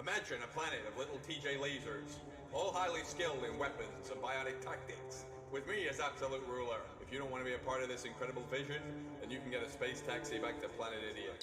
Imagine a planet of little TJ lasers, all highly skilled in weapons and symbiotic tactics, with me as absolute ruler. If you don't want to be a part of this incredible vision, then you can get a space taxi back to Planet Idiot.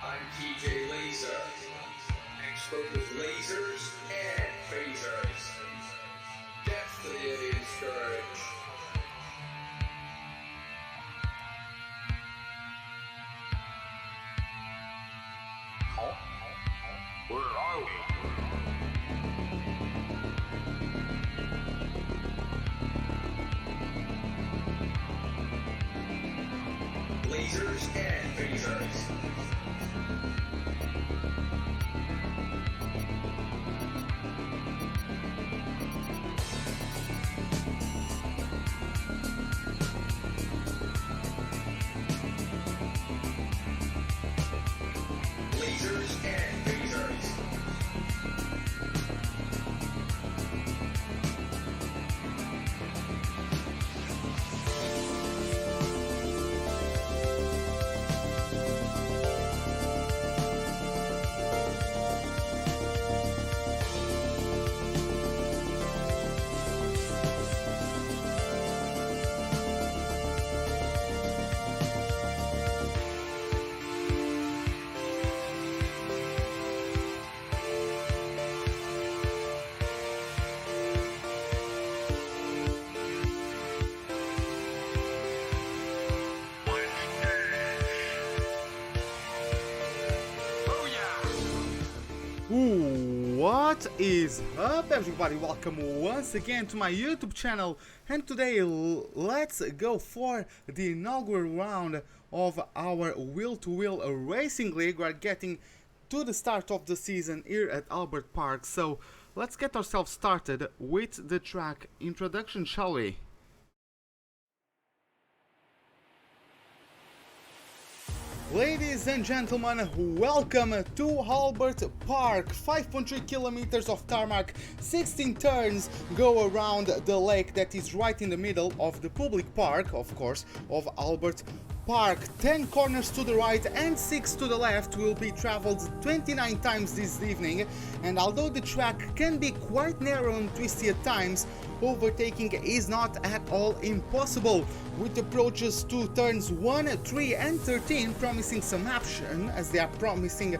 I'm TJ Laser, expert with lasers and phasers. Definitely scourge. Where are we? Lasers and phasers. Lasers and phasers. What is up, everybody? Welcome once again to my YouTube channel, and today let's go for the inaugural round of our Wheel2Wheel racing league. We're getting to the start of the season here at Albert Park, so let's get ourselves started with the track introduction, shall we? Ladies and gentlemen, welcome to Albert Park. 5.3 kilometers of tarmac, 16 turns go around the lake that is right in the middle of the public park, of course, of Albert Park. 10 corners to the right and 6 to the left will be traveled 29 times this evening, and although the track can be quite narrow and twisty at times, overtaking is not at all impossible, with approaches to turns 1, 3 and 13 promising some action, as they are promising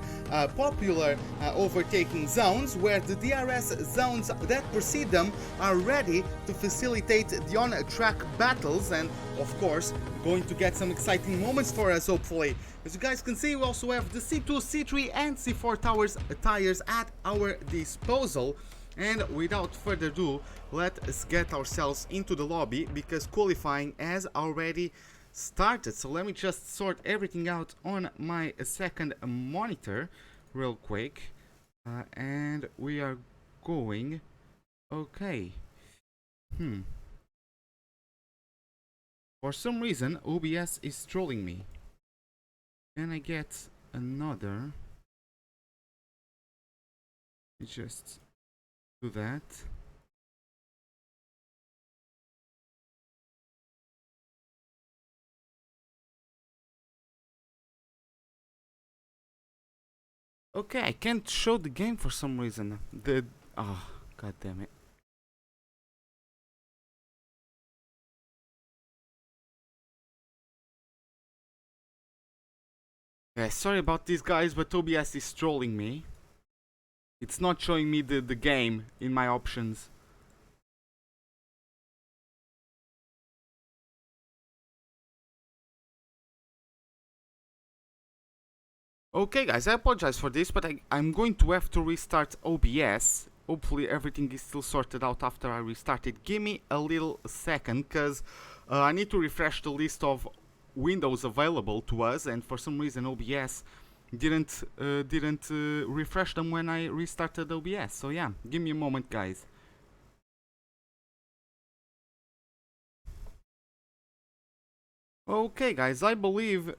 popular overtaking zones, where the DRS zones that precede them are ready to facilitate the on-track battles, and of course going to get some exciting moments for us, hopefully. As you guys can see, we also have the C2, C3 and C4 tires at our disposal. And without further ado, let us get ourselves into the lobby, because qualifying has already started. So let me just sort everything out on my second monitor real quick. And we are going... Okay. For some reason, OBS is trolling me. Can I get another? Just... do that. Okay, I can't show the game for some reason. God damn it. Yeah, sorry about this, guys, but OBS is trolling me. It's not showing me the game in my options. Okay guys, I apologize for this, but I'm going to have to restart OBS. Hopefully everything is still sorted out after I restarted. Give me a little second, because I need to refresh the list of windows available to us, and for some reason OBS didn't refresh them when I restarted OBS. So yeah, give me a moment, guys. Okay, guys, I believe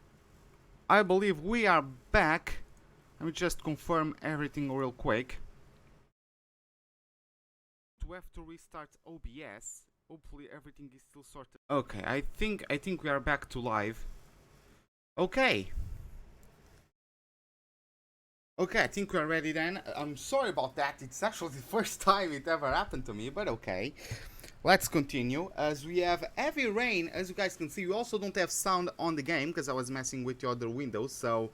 we are back. Let me just confirm everything real quick. We have to restart OBS. Hopefully everything is still sorted. Okay, I think we are back to live. Okay. Okay, I think we're ready then. I'm sorry about that. It's actually the first time it ever happened to me, but okay. Let's continue. As we have heavy rain, as you guys can see, we also don't have sound on the game because I was messing with the other windows, so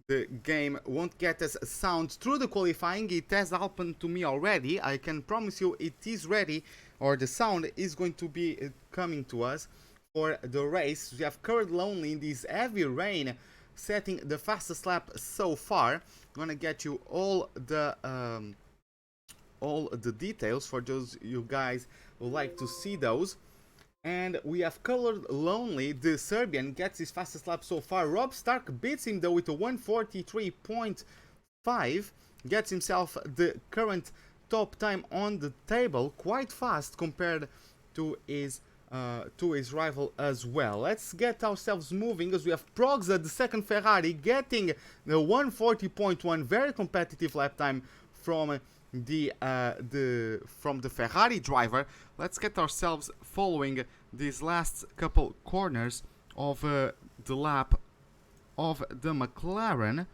the game won't get us sound through the qualifying. It has happened to me already. I can promise you it is ready, or the sound is going to be coming to us for the race. We have currently only in this heavy rain setting the fastest lap so far. I'm gonna get you all the details for those you guys who like to see those. And we have colored lonely. The Serbian gets his fastest lap so far. Rob Stark beats him though with a 1:43.5, gets himself the current top time on the table, quite fast compared to his rival as well. Let's get ourselves moving as we have Progza, the second Ferrari, getting the 1:40.1, very competitive lap time from the Ferrari driver. Let's get ourselves following these last couple corners of the lap of the McLaren.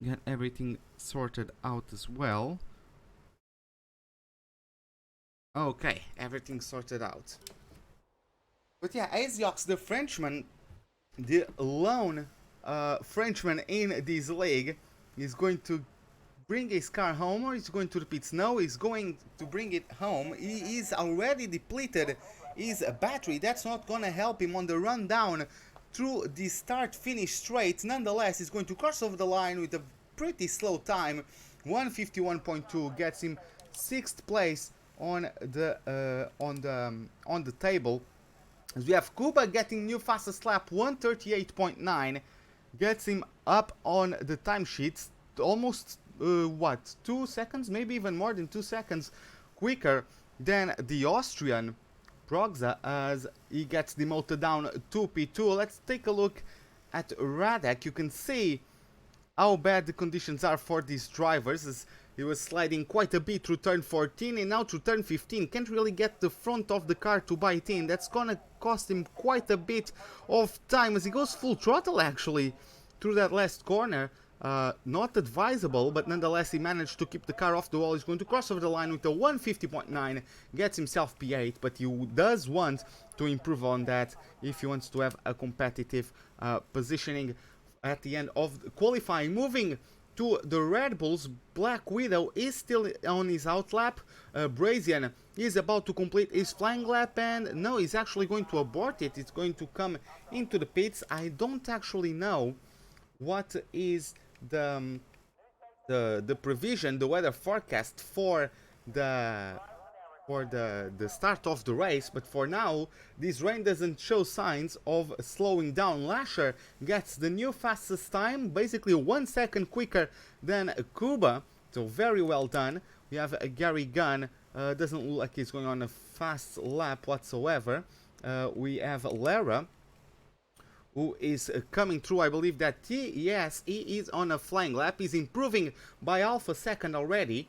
Get everything sorted out as well. Okay, everything sorted out. But yeah, Aziox, the Frenchman, the lone Frenchman in this league, is going to bring his car home, or he's going to the pits? No, he's going to bring it home. He is already depleted his battery. That's not gonna help him on the rundown through the start-finish straight. Nonetheless, he's going to cross over the line with a pretty slow time. 1:51.2 gets him 6th place on the table. As we have Kuba getting new fastest lap, 1:38.9, gets him up on the timesheets, almost 2 seconds, maybe even more than 2 seconds quicker than the Austrian Progza, as he gets demoted down to P2. Let's take a look at Radek. You can see how bad the conditions are for these drivers, as he was sliding quite a bit through turn 14 and now through turn 15. Can't really get the front of the car to bite in. That's gonna cost him quite a bit of time as he goes full throttle actually through that last corner. Not advisable, but nonetheless he managed to keep the car off the wall. He's going to cross over the line with a 1:50.9, gets himself P8, but he does want to improve on that if he wants to have a competitive positioning at the end of the qualifying. Moving to the Red Bulls, Black Widow is still on his outlap. Brazian is about to complete his flying lap, and no, he's actually going to abort it. It's going to come into the pits. I don't actually know what is the provision, the weather forecast for the start of the race, but for now this rain doesn't show signs of slowing down. Lasher gets the new fastest time, basically 1 second quicker than Kuba, so very well done. We have Gary Gunn, doesn't look like he's going on a fast lap whatsoever. We have Lara, who is coming through. I believe that he is on a flying lap. He's improving by half a second already.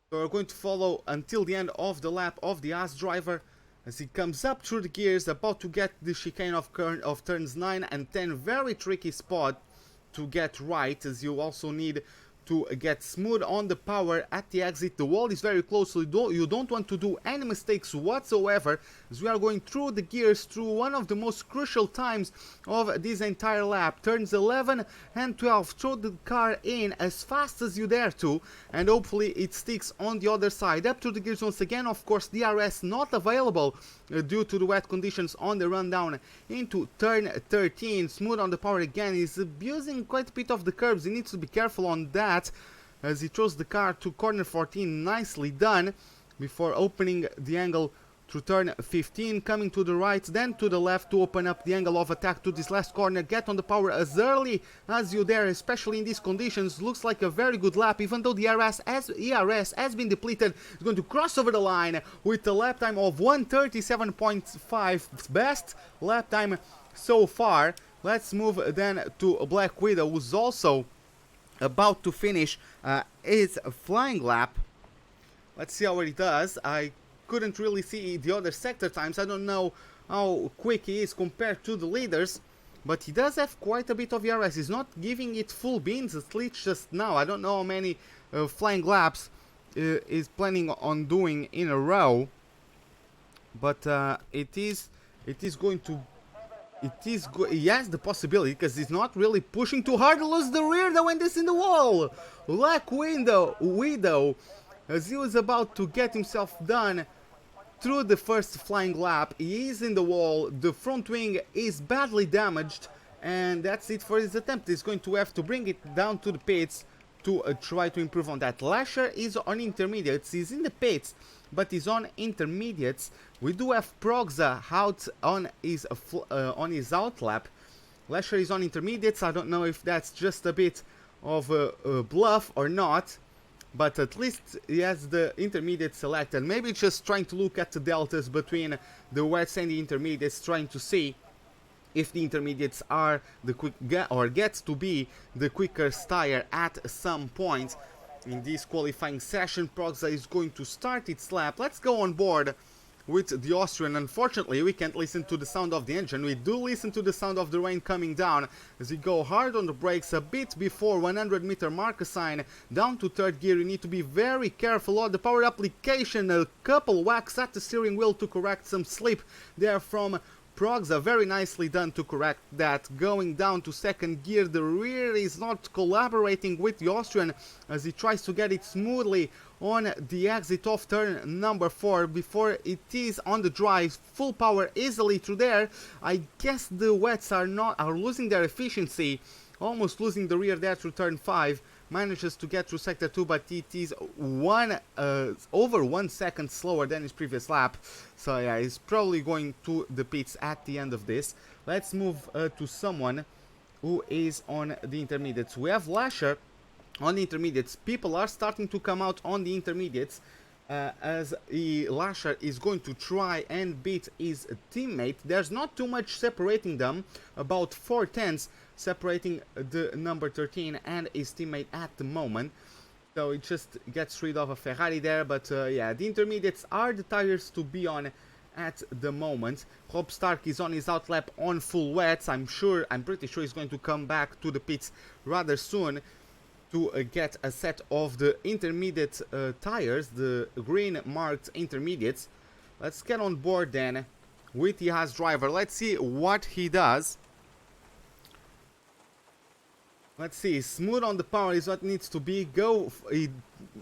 So we're going to follow until the end of the lap of the Haas driver as he comes up through the gears, about to get the chicane of turns 9 and 10. Very tricky spot to get right, as you also need to get smooth on the power at the exit. The wall is very close, so you don't want to do any mistakes whatsoever, as we are going through the gears through one of the most crucial times of this entire lap. Turns 11 and 12, throw the car in as fast as you dare to, and hopefully it sticks on the other side. Up to the gears once again. Of course, DRS not available due to the wet conditions on the rundown into turn 13. Smooth on the power again. He's abusing quite a bit of the curbs. He needs to be careful on that, as he throws the car to corner 14. Nicely done, before opening the angle through turn 15, coming to the right, then to the left to open up the angle of attack to this last corner. Get on the power as early as you dare, especially in these conditions. Looks like a very good lap, even though the ERS has been depleted. It's going to cross over the line with a lap time of 1:37.5, best lap time so far. Let's move then to Black Widow, who's also about to finish his flying lap. Let's see how he does. I couldn't really see the other sector times. I don't know how quick he is compared to the leaders, but he does have quite a bit of ERS. He's not giving it full beans, at least just now. I don't know how many flying laps is planning on doing in a row, but he has the possibility, because he's not really pushing too hard to lose the rear though, and this in the wall. Black Widow, as he was about to get himself done through the first flying lap, he is in the wall. The front wing is badly damaged, and that's it for his attempt. He's going to have to bring it down to the pits to try to improve on that. Lasher is on intermediates. He's in the pits, but he's on intermediates. We do have Progza out on his out lap. Lasher is on intermediates. I don't know if that's just a bit of a bluff or not, but at least he has the intermediate selected. Maybe just trying to look at the deltas between the wets and the intermediates, trying to see if the intermediates are the gets to be the quicker tire at some point in this qualifying session. Progza is going to start its lap. Let's go on board with the Austrian. Unfortunately, we can't listen to the sound of the engine. We do listen to the sound of the rain coming down as you go hard on the brakes a bit before 100-meter marker sign. Down to third gear, you need to be very careful on the power application. A couple whacks at the steering wheel to correct some slip there from Progza. Very nicely done to correct that. Going down to second gear, the rear is not collaborating with the Austrian as he tries to get it smoothly on the exit of turn number 4 before it is on the drive. Full power easily through there. I guess the wets are losing their efficiency, almost losing the rear there through turn 5. Manages to get through sector 2, but it is over 1 second slower than his previous lap. So yeah, he's probably going to the pits at the end of this. Let's move to someone who is on the intermediates. We have Lasher on the intermediates. People are starting to come out on the intermediates as Lasher is going to try and beat his teammate. There's not too much separating them, about 4/10 separating the number 13 and his teammate at the moment. So it just gets rid of a Ferrari there, but yeah, the intermediates are the tires to be on at the moment. Rob Stark is on his outlap on full wets. I'm pretty sure he's going to come back to the pits rather soon to get a set of the intermediate tires, the green marked intermediates. Let's get on board then with the Haas driver. Let's see what he does. Let's see, smooth on the power is what needs to be.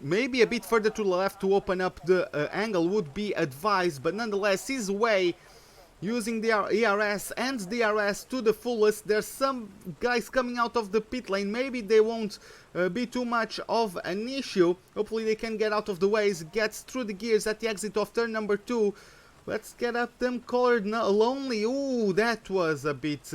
Maybe a bit further to the left to open up the angle would be advised, but nonetheless his way, using the ERS and DRS to the fullest. There's some guys coming out of the pit lane. Maybe they won't be too much of an issue. Hopefully they can get out of the way. Gets through the gears at the exit of turn number 2. Let's get up them colored lonely. Ooh, that was a bit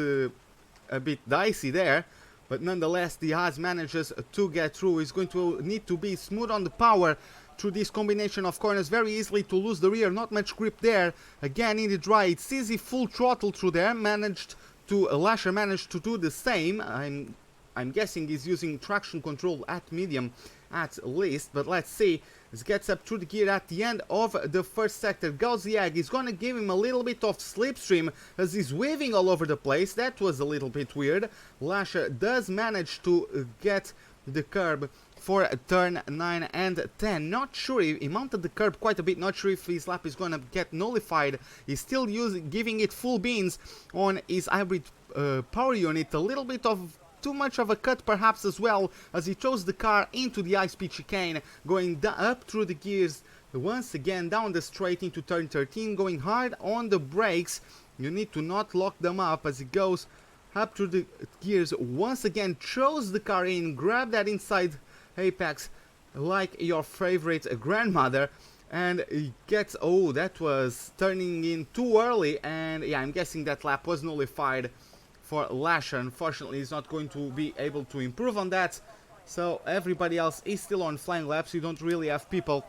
dicey there. But nonetheless, the Haas manages to get through. He's going to need to be smooth on the power through this combination of corners. Very easily to lose the rear. Not much grip there. Again in the dry. It's easy full throttle through there. Lasher managed to do the same. I'm guessing he's using traction control at medium at least. But let's see. This gets up through the gear at the end of the first sector. Gauziag is going to give him a little bit of slipstream as he's weaving all over the place. That was a little bit weird. Lasher does manage to get the curb for turn 9 and 10. Not sure, he mounted the curb quite a bit. Not sure if his lap is going to get nullified. He's still giving it full beans on his hybrid power unit. A little bit of too much of a cut perhaps as well, as he throws the car into the high-speed chicane, going up through the gears once again down the straight into turn 13, going hard on the brakes. You need to not lock them up as he goes up through the gears once again, throws the car in, grab that inside apex like your favorite grandmother, and he gets, oh, that was turning in too early, and yeah, I'm guessing that lap was nullified for Lasher. Unfortunately, he's not going to be able to improve on that, so everybody else is still on flying laps. You don't really have people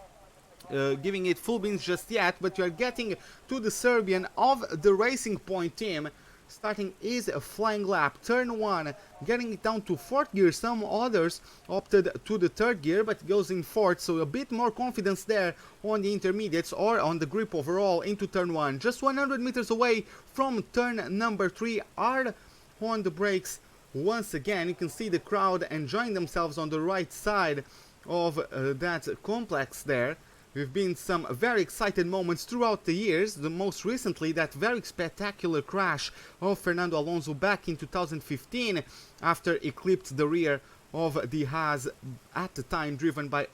giving it full beans just yet, but you are getting to the Serbian of the Racing Point team. Starting is a flying lap, turn 1, getting it down to 4th gear. Some others opted to the 3rd gear, but goes in 4th, so a bit more confidence there on the intermediates or on the grip overall into turn 1. Just 100 meters away from turn number 3, hard on the brakes once again. You can see the crowd enjoying themselves on the right side of that complex there. We've been some very excited moments throughout the years, the most recently that very spectacular crash of Fernando Alonso back in 2015 after he clipped the rear of the Haas at the time driven by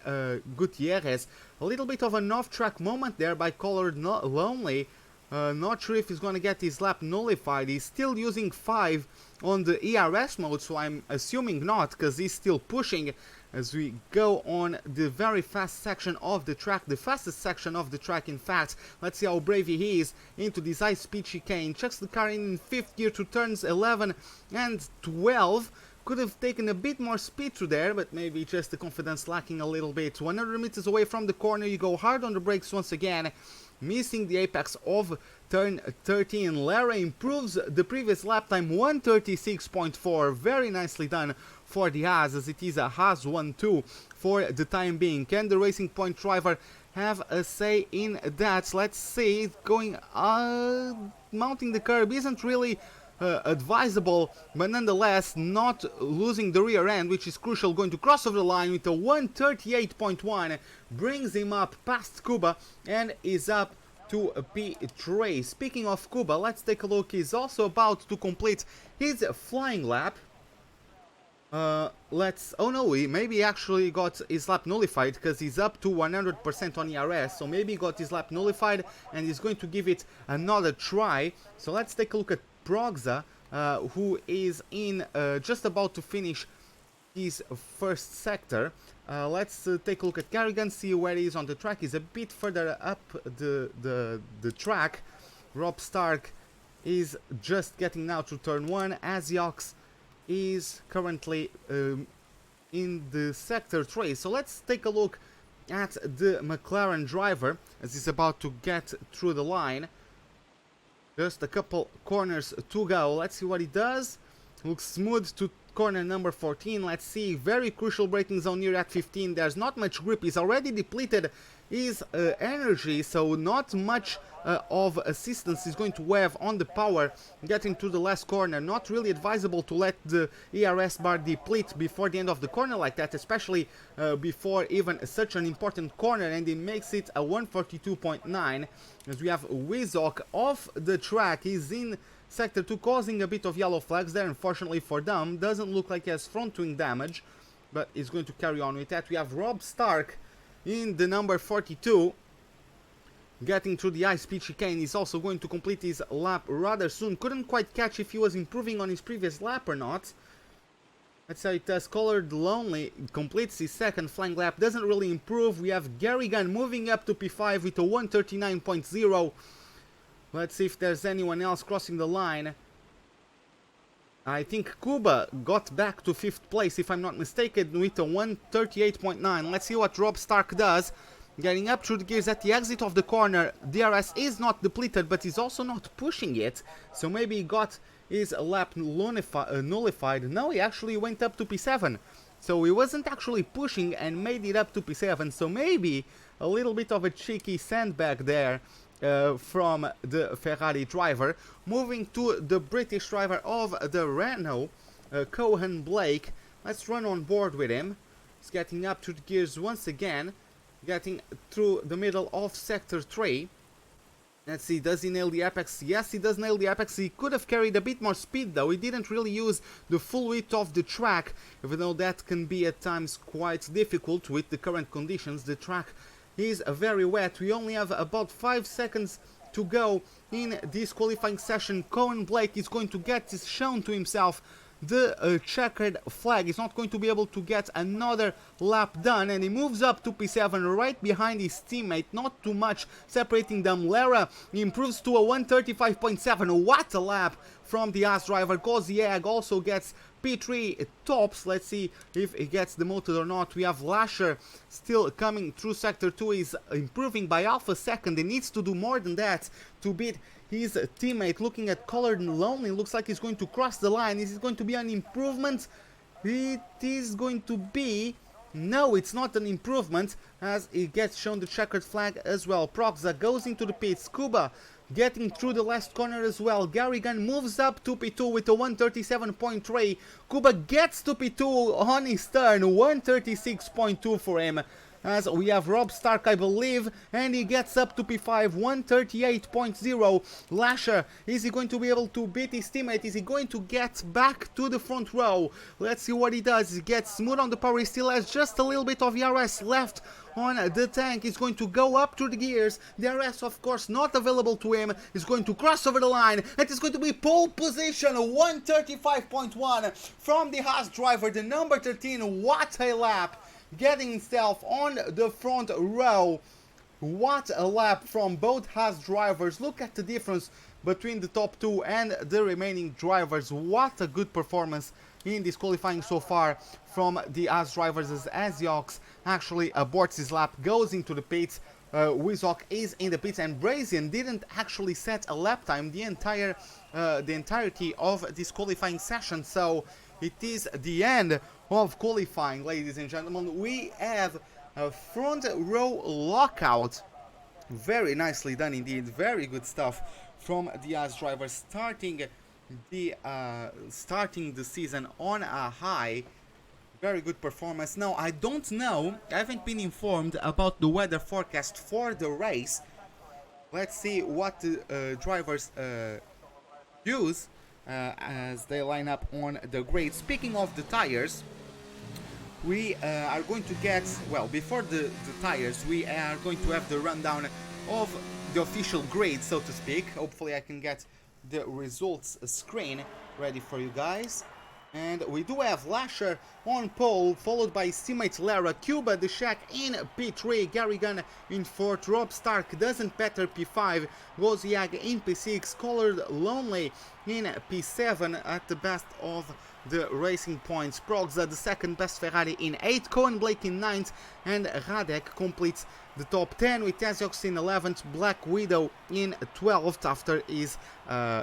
Gutierrez. A little bit of an off-track moment there by Colored Lonely. Not sure if he's going to get his lap nullified. He's still using 5 on the ERS mode, so I'm assuming not, because he's still pushing as we go on the very fast section of the track, the fastest section of the track in fact. Let's see how brave he is into this high-speed chicane. Checks the car in 5th gear to turns 11 and 12. Could have taken a bit more speed through there, but maybe just the confidence lacking a little bit. 100 meters away from the corner, you go hard on the brakes once again, missing the apex of turn 13. Lara improves the previous lap time, 1:36.4. Very nicely done for the Haas, as it is a Haas 1-2 for the time being. Can the Racing Point driver have a say in that? Let's see. Going mounting the curb isn't really advisable, but nonetheless not losing the rear end, which is crucial. Going to cross over the line with a 1:38.1, brings him up past Kuba and is up to P3. Speaking of Kuba, let's take a look. He's also about to complete his flying lap. Oh no, he maybe actually got his lap nullified, because he's up to 100% on ERS, so maybe he got his lap nullified and he's going to give it another try. So let's take a look at Progza, who is in just about to finish his first sector. Let's take a look at Carrigan, see where he is on the track. He's a bit further up the track. Rob Stark is just getting now to turn 1. Aziox is currently in the sector 3. So let's take a look at the McLaren driver as he's about to get through the line. Just a couple corners to go. Let's see what he does. Looks smooth to corner number 14. Let's see, very crucial braking zone here at 15. There's not much grip. He's already depleted his energy, so not much of assistance is going to have on the power getting to the last corner. Not really advisable to let the ERS bar deplete before the end of the corner like that, especially before even such an important corner, and he makes it a 142.9 as we have Wizok off the track. He's in Sector 2, causing a bit of yellow flags there, unfortunately for them. Doesn't look like he has front wing damage, but he's going to carry on with that. We have Rob Stark in the number 42, getting through the high-speed chicane. He's also going to complete his lap rather soon. Couldn't quite catch if he was improving on his previous lap or not. Let's say it does. Colored Lonely completes his second flying lap. Doesn't really improve. We have Garrigan moving up to P5 with a 139.0. Let's see if there's anyone else crossing the line. I think Kuba got back to 5th place, if I'm not mistaken, with a 138.9. Let's see what Rob Stark does. Getting up through the gears at the exit of the corner. DRS is not depleted, but he's also not pushing it. So maybe he got his lap nullified. No, he actually went up to P7. So he wasn't actually pushing and made it up to P7. So maybe a little bit of a cheeky sandbag there from the Ferrari driver. Moving to the British driver of the Renault, Cohen Blake. Let's run on board with him. He's getting up to the gears once again, getting through the middle of sector 3. Let's see, does he nail the apex? Yes, he does nail the apex. He could have carried a bit more speed though. He didn't really use the full width of the track, even though that can be at times quite difficult with the current conditions. The track is very wet. We only have about 5 seconds to go in this qualifying session. Cohen Blake is going to get this shown to himself the checkered flag. He's not going to be able to get another lap done, and he moves up to P7 right behind his teammate, not too much separating them. Lara improves to a 135.7. What a lap from the Haas driver. Koziag also gets P3 tops. Let's see if he gets demoted or not. We have Lasher still coming through sector 2. He's improving by half a second. He needs to do more than that to beat his teammate. Looking at Colored and Lonely, looks like he's going to cross the line. Is it going to be an improvement? It is going to be... No, it's not an improvement, as he gets shown the checkered flag as well. Proxa goes into the pits. Kuba getting through the last corner as well. Garrigan moves up to P2 with a 137.3. Kuba gets to P2 on his turn, 136.2 for him. As we have Rob Stark, I believe, and he gets up to P5, 138.0. Lasher, is he going to be able to beat his teammate? Is he going to get back to the front row? Let's see what he does. He gets smooth on the power. He still has just a little bit of ERS left on the tank. He's going to go up through the gears. The ERS, of course, not available to him. He's going to cross over the line, and it's going to be pole position, 135.1 from the Haas driver, the number 13. What a lap! Getting himself on the front row. What a lap from both Haas drivers. Look at the difference between the top two and the remaining drivers. What a good performance in this qualifying so far from the Haas drivers, as Aziox actually aborts his lap, goes into the pits. Wizok is in the pits, and Brazian didn't actually set a lap time the entirety of this qualifying session. So it is the end of qualifying, ladies and gentlemen. We have a front row lockout. Very nicely done indeed. Very good stuff from the Haas driver, starting the season on a high. Very good performance. Now, I don't know, I haven't been informed about the weather forecast for the race. Let's see what the drivers use as they line up on the grid. Speaking of the tires, we are going to get, well, before the tires, we are going to have the rundown of the official grid, so to speak. Hopefully I can get the results screen ready for you guys. And we do have Lasher on pole, followed by his teammate Lara, Cuba the Shack in P3, Garrigan in 4th, Rob Stark doesn't better P5, Goziag in P6, Colored Lonely in P7 at the best of the racing points. Progza the second best Ferrari in 8th, Cohen Blake in 9th, and Radek completes the top 10 with Aziox in 11th, Black Widow in 12th after his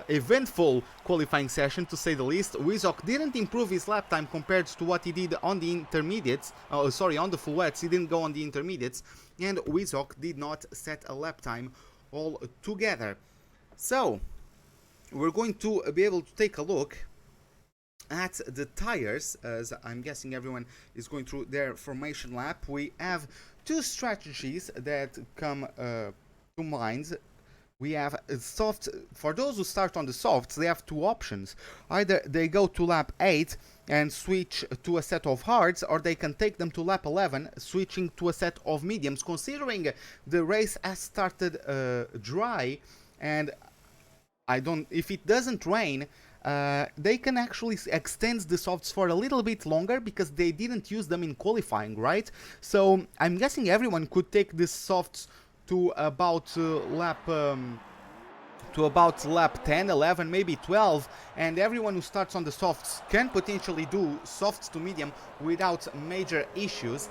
eventful qualifying session, to say the least. Wizok didn't improve his lap time compared to what he did on the intermediates, on the full wets. He didn't go on the intermediates, and Wizok did not set a lap time all together. So we're going to be able to take a look at the tires, as I'm guessing everyone is going through their formation lap. We have two strategies that come to mind. We have soft. For those who start on the softs, they have two options. Either they go to lap 8 and switch to a set of hards, or they can take them to lap 11, switching to a set of mediums. Considering the race has started dry, and if it doesn't rain, they can actually extend the softs for a little bit longer because they didn't use them in qualifying, right? So I'm guessing everyone could take these softs to about lap 10, 11, maybe 12, and everyone who starts on the softs can potentially do softs to medium without major issues,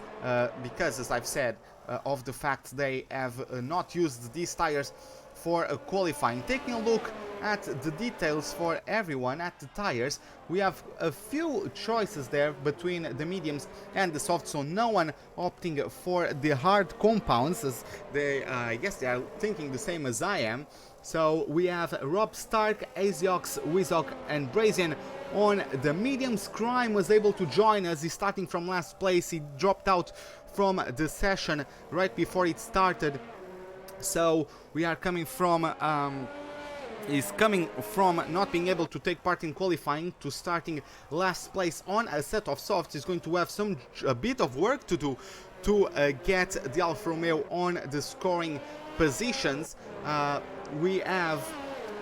because, as I've said, of the fact they have not used these tires for qualifying. Taking a look at the details for everyone at the tires, we have a few choices there between the mediums and the softs, so no one opting for the hard compounds, as they, I guess they are thinking the same as I am. So we have Rob Stark, Aziox, Wizok and Brazian on the mediums. Crime was able to join us. He's starting from last place. He dropped out from the session right before it started. So we are coming from is coming from not being able to take part in qualifying to starting last place on a set of softs. Is going to have a bit of work to do to get the Alfa Romeo on the scoring positions. We have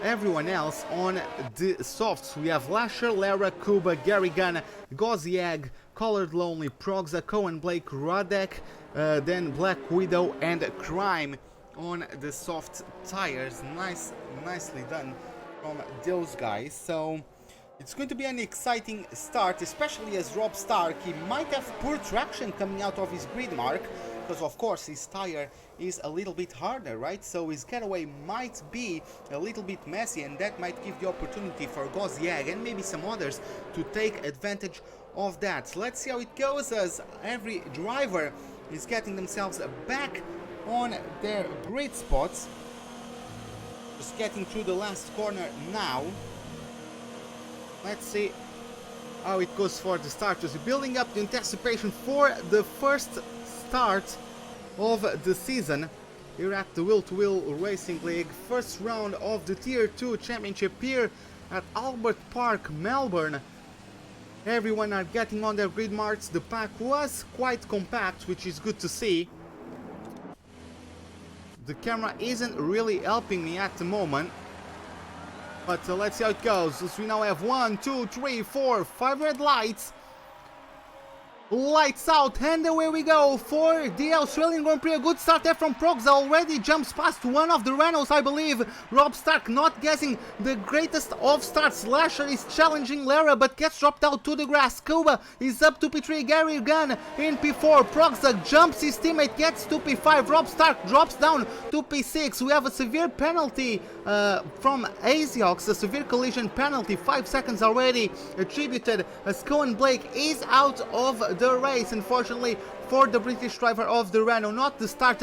everyone else on the softs. We have Lasher, Lara, Kuba, Garrigan, Goziag, Colored Lonely, Progza, Cohen Blake, Radek, then Black Widow and Crime on the soft tires. Nicely done from those guys. So it's going to be an exciting start, especially as Rob Stark, he might have poor traction coming out of his grid mark, because of course his tire is a little bit harder, right? So his getaway might be a little bit messy, and that might give the opportunity for Goziag and maybe some others to take advantage of that. Let's see how it goes as every driver is getting themselves back on their grid spots. Just getting through the last corner now. Let's see how it goes for the starters. Building up the anticipation for the first start of the season here at the Wheel2Wheel Racing League. First round of the Tier 2 Championship here at Albert Park, Melbourne. Everyone are getting on their grid marks. The pack was quite compact, which is good to see. The camera isn't really helping me at the moment. But let's see how it goes. As we now have 1, 2, 3, 4, 5 red lights. Lights out, and away we go for the Australian Grand Prix. A good start there from Progza, already jumps past one of the Renaults, I believe. Rob Stark not guessing the greatest of starts. Lasher is challenging Lara, but gets dropped out to the grass. Kuba is up to P3, Gary Gunn in P4. Progza jumps his teammate, gets to P5. Rob Stark drops down to P6. We have a severe penalty from Aziox, a severe collision penalty. 5 seconds already attributed as Cohen Blake is out of the race, unfortunately, for the British driver of the Renault. Not the start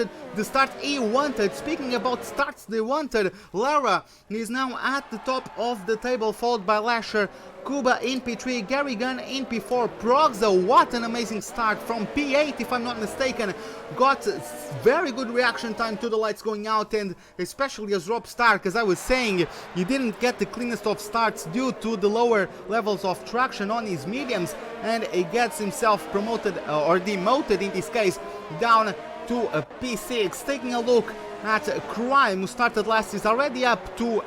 he wanted. Speaking about starts they wanted, Lara is now at the top of the table, followed by Lasher, Kuba in P3, Gary Gunn in P4, Progza, what an amazing start from P8 if I'm not mistaken, got very good reaction time to the lights going out, and especially as Rob Stark, as I was saying, he didn't get the cleanest of starts due to the lower levels of traction on his mediums, and he gets himself promoted or demoted in this case down to a P6. Taking a look at Crime, who started last, is already up to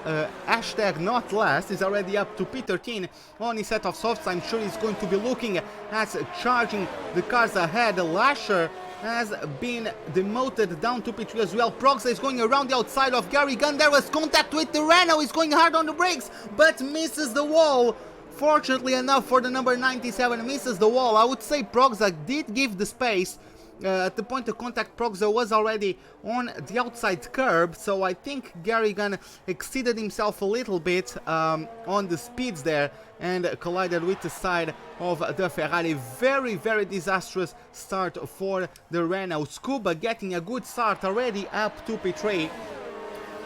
hashtag not last, is already up to P13 on his set of softs. I'm sure he's going to be looking at charging the cars ahead. Lasher has been demoted down to P3 as well. Progza is going around the outside of Gary Gunn. There was contact with the Renault. He's going hard on the brakes, but misses the wall. Fortunately enough for the number 97, misses the wall. I would say Progza did give the space. At the point of contact, Progza was already on the outside curb, so I think Gary Gunn exceeded himself a little bit on the speeds there and collided with the side of the Ferrari. Very disastrous start for the Renault. Scuba getting a good start, already up to P3.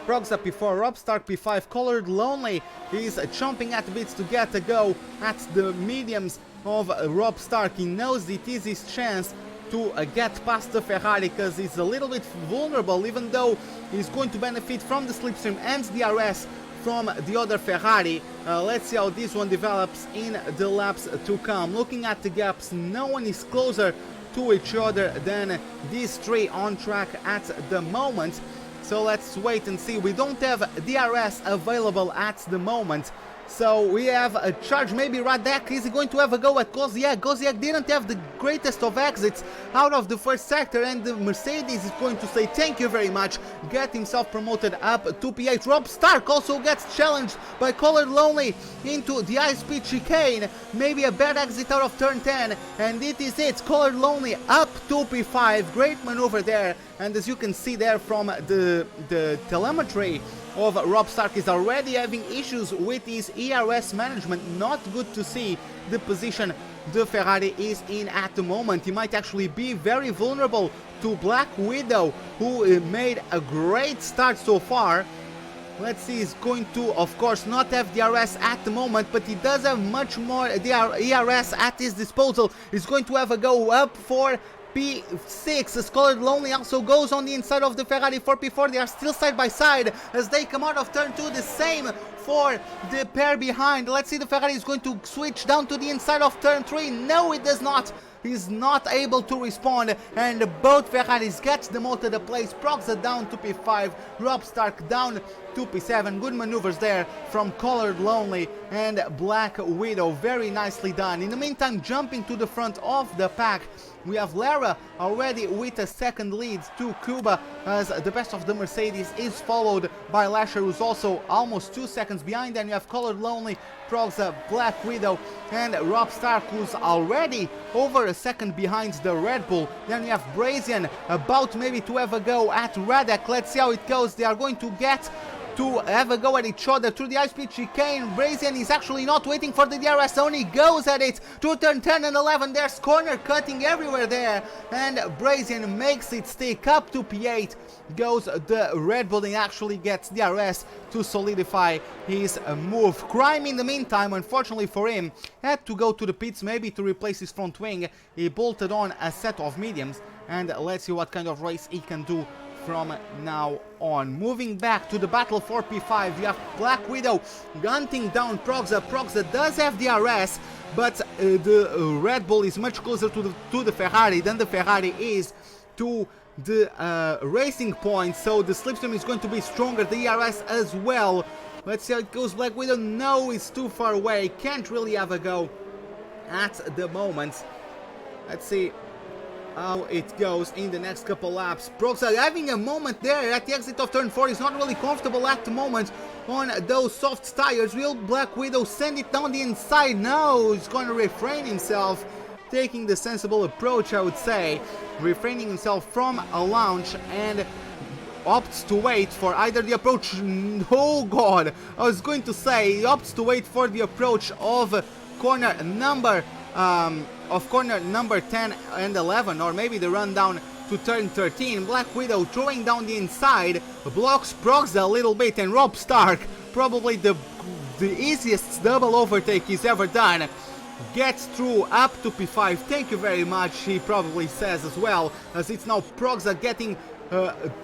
Progza P4, Rob Stark P5, Colored Lonely is chomping at bits to get a go at the mediums of Rob Stark. He knows it is his chance to get past the Ferrari, because he's a little bit vulnerable, even though he's going to benefit from the slipstream and the DRS from the other Ferrari. Let's see how this one develops in the laps to come. Looking at the gaps, no one is closer to each other than these three on track at the moment. So let's wait and see. We don't have DRS available at the moment. So we have a charge, maybe Radek, is he going to have a go at Goziag? Goziag didn't have the greatest of exits out of the first sector, and the Mercedes is going to say thank you very much, get himself promoted up to P8. Rob Stark also gets challenged by Colored Lonely into the high-speed chicane, maybe a bad exit out of turn 10, and it is it, Colored Lonely up to P5, great maneuver there, and as you can see there from the telemetry of Rob Stark is already having issues with his ERS management. Not good to see the position the Ferrari is in at the moment. He might actually be very vulnerable to Black Widow, who made a great start so far. Let's see, he's going to, of course, not have DRS at the moment, but he does have much more ERS at his disposal. He's going to have a go up for P6, as Colored Lonely also goes on the inside of the Ferrari for P4. They are still side by side as they come out of turn 2. The same for the pair behind. Let's see, the Ferrari is going to switch down to the inside of turn 3. No, it does not. is not able to respond, and both Ferraris get demoted a place. Proxa down to P5, Rob Stark down to P7. Good maneuvers there from Colored Lonely and Black Widow, very nicely done. In the meantime, jumping to the front of the pack, we have Lara already with a second lead to Cuba, as the best of the Mercedes is followed by Lasher, who's also almost 2 seconds behind. Then you have Colored Lonely, Proxa, Black Widow and Rob Stark, who's already over a second behind the Red Bull. Then we have Brazian about maybe to have a go at Radek. Let's see how it goes. They are going to get to have a go at each other through the high-speed chicane. Brazian is actually not waiting for the DRS, only goes at it to turn 10 and 11. There's corner cutting everywhere there, and Brazian makes it stick up to P8. Goes the Red Bull and actually gets DRS to solidify his move. Crime, in the meantime, unfortunately for him, had to go to the pits maybe to replace his front wing. He bolted on a set of mediums, and let's see what kind of race he can do from now on. Moving back to the battle for P5, you have Black Widow hunting down Proxa. Proxa does have DRS, but the Red Bull is much closer to the Ferrari than the Ferrari is to the racing point, so the slipstream is going to be stronger, the DRS as well. Let's see how it goes. Black Widow, no, it's too far away, can't really have a go at the moment. Let's see how it goes in the next couple laps. Proxa having a moment there at the exit of turn 4. He's not really comfortable at the moment on those soft tires. Will Black Widow send it down the inside? No, he's going to refrain himself, taking the sensible approach, I would say, refraining himself from a launch, and opts to wait for either the approach. Oh god, I was going to say he opts to wait for the approach of corner number 10 and 11, or maybe the run down to turn 13. Black Widow throwing down the inside, blocks Proxa a little bit, and Rob Stark, probably the easiest double overtake he's ever done, gets through up to P5. Thank you very much, he probably says as well, as it's now Proxa getting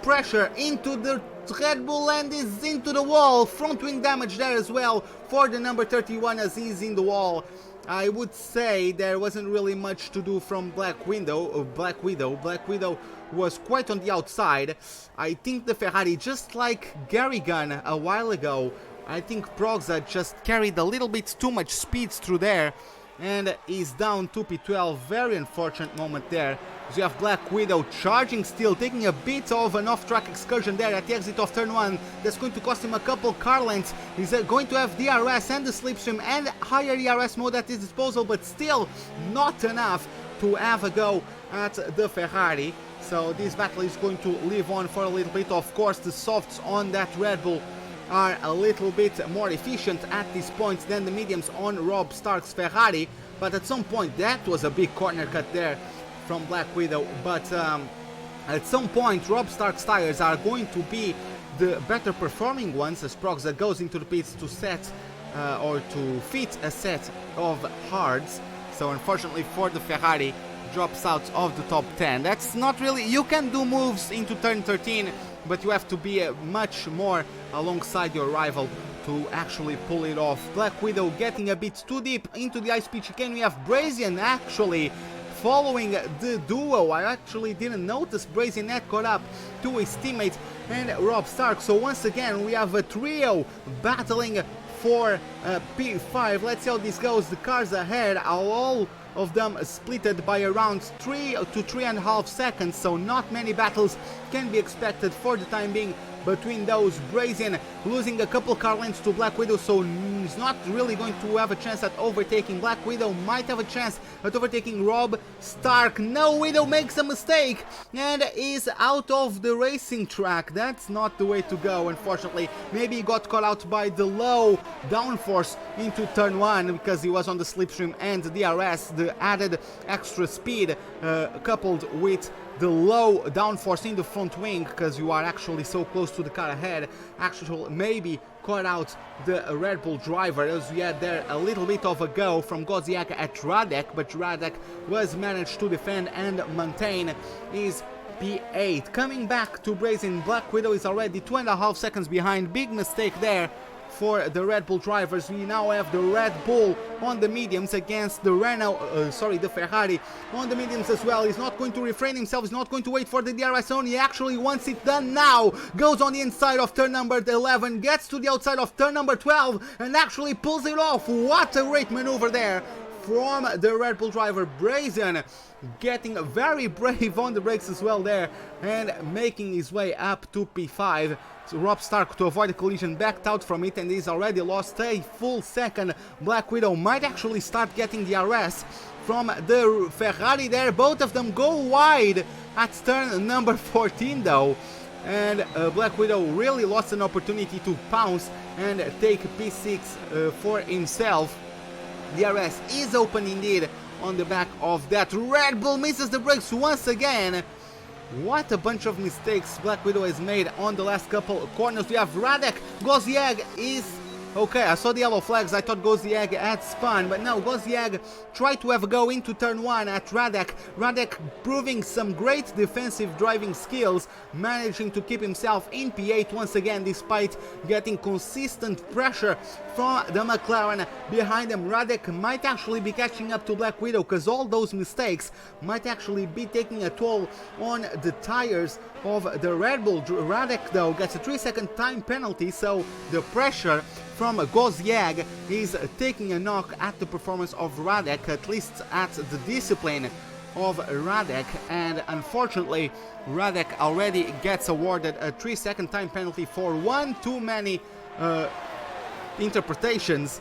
pressure into the Red Bull and is into the wall. Front wing damage there as well for the number 31 as he's in the wall. I would say there wasn't really much to do from Black Widow. Black Widow was quite on the outside. I think the Ferrari, just like Garrigan a while ago, I think Proxa just carried a little bit too much speed through there and is down to P12. Very unfortunate moment there. So you have Black Widow charging still, taking a bit of an off-track excursion there at the exit of turn 1. That's going to cost him a couple car lengths. He's going to have DRS and the slipstream and higher DRS mode at his disposal, but still not enough to have a go at the Ferrari. So this battle is going to live on for a little bit. Of course, the softs on that Red Bull are a little bit more efficient at this point than the mediums on Rob Stark's Ferrari, but at some point that was a big corner cut there from Black Widow. But at some point Rob Stark's tires are going to be the better performing ones, as Proxa goes into the pits to set or to fit a set of hards. So unfortunately for the Ferrari, drops out of the top 10. That's not really, you can do moves into turn 13, but you have to be much more alongside your rival to actually pull it off. Black Widow getting a bit too deep into the high-speed chicane. We have Brazian actually following the duo. I actually didn't notice Brazian had caught up to his teammate and Rob Stark. So once again we have a trio battling for P5. Let's see how this goes. The cars ahead are all of them splitted by around 3 to 3.5 seconds, so not many battles can be expected for the time being between those. Brazian losing a couple car lengths to Black Widow, so he's not really going to have a chance at overtaking. Black Widow might have a chance at overtaking Rob Stark. No, Widow makes a mistake and is out of the racing track. That's not the way to go, unfortunately. Maybe he got caught out by the low downforce into turn 1 because he was on the slipstream and the DRS, the added extra speed coupled with the low downforce in the front wing, because you are actually so close to the car ahead, actually maybe caught out the Red Bull driver, as we had there a little bit of a go from Godziak at Radek, but Radek was managed to defend and maintain his P8. Coming back to Brazian, Black Widow is already 2.5 seconds behind. Big mistake there for the Red Bull drivers. We now have the Red Bull on the mediums against the the Ferrari on the mediums as well. He's not going to refrain himself, he's not going to wait for the DRS zone, he actually wants it done now. Goes on the inside of turn number 11, gets to the outside of turn number 12 and actually pulls it off. What a great maneuver there from the Red Bull driver. Brazen getting very brave on the brakes as well there and making his way up to P5. So Rob Stark, to avoid a collision, backed out from it and he's already lost a full second. Black Widow might actually start getting the DRS from the Ferrari there. Both of them go wide at turn number 14 though, and Black Widow really lost an opportunity to pounce and take P6 for himself. DRS is open indeed on the back of that. Red Bull misses the brakes once again. What a bunch of mistakes Black Widow has made on the last couple of corners. We have Radek. Gozziag is... Okay, I saw the yellow flags, I thought Gozziag had spun, but no, Gozziag tried to have a go into turn 1 at Radek. Radek proving some great defensive driving skills, managing to keep himself in P8 once again despite getting consistent pressure from the McLaren behind him. Radek might actually be catching up to Black Widow because all those mistakes might actually be taking a toll on the tires of the Red Bull. Radek though gets a 3-second time penalty, so the pressure from Gozziag is taking a knock at the performance of Radek, at least at the discipline of Radek, and unfortunately Radek already gets awarded a 3-second time penalty for one too many wrong interpretations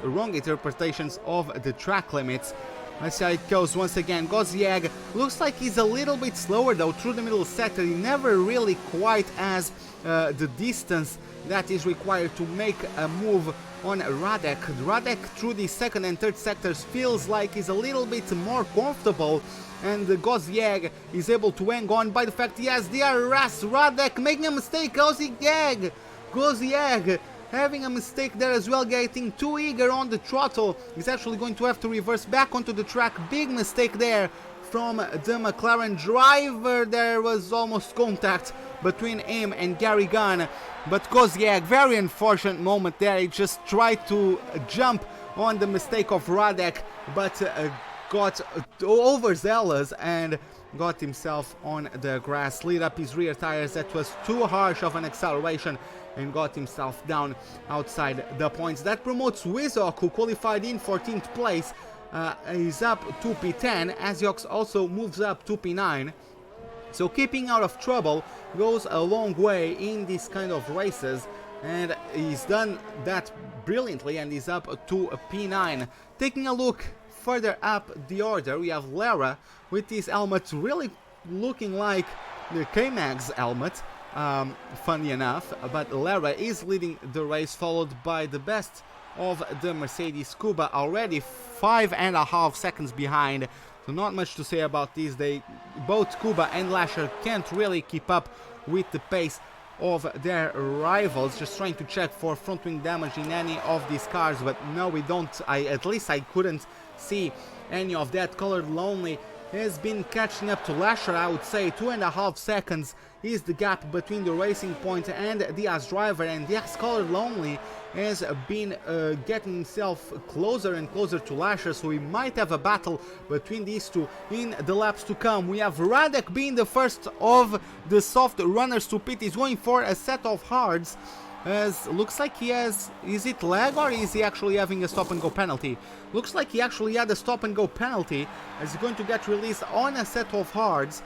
of the track limits. Let's see how it goes once again. Gozziag looks like he's a little bit slower though through the middle sector. He never really quite has the distance that is required to make a move on Radek. Radek through the second and third sectors feels like he's a little bit more comfortable, and Gozziag is able to hang on by the fact he has DRS. Radek making a mistake. Gozziag having a mistake there as well, getting too eager on the throttle. He's actually going to have to reverse back onto the track. Big mistake there from the McLaren driver. There was almost contact between him and Gary Gunn, but Gozziag, very unfortunate moment there. He just tried to jump on the mistake of Radek, but got overzealous and got himself on the grass, slid up his rear tires. That was too harsh of an acceleration and got himself down outside the points. That promotes Wizok, who qualified in 14th place. He's up to P10. Aziox also moves up to P9. So keeping out of trouble goes a long way in these kind of races, and he's done that brilliantly and he's up to a P9. Taking a look further up the order, we have Lara with his helmet really looking like the K-Mag's helmet, funny enough, but Lara is leading the race, followed by the best of the Mercedes. Kuba already 5.5 seconds behind, so not much to say about this. Both Kuba and Lasher can't really keep up with the pace of their rivals. Just trying to check for front wing damage in any of these cars, but no, we don't. At least I couldn't see any of that. Colored Lonely has been catching up to Lasher. I would say 2.5 seconds is the gap between the Racing Point and Diaz driver, and Diaz Colored Lonely has been getting himself closer and closer to Lasher, so we might have a battle between these two in the laps to come. We have Radek being the first of the soft runners to pit. He's going for a set of hards, as looks like he has, is it lag or is he actually having a stop and go penalty? Looks like he actually had a stop and go penalty, as he's going to get released on a set of hards.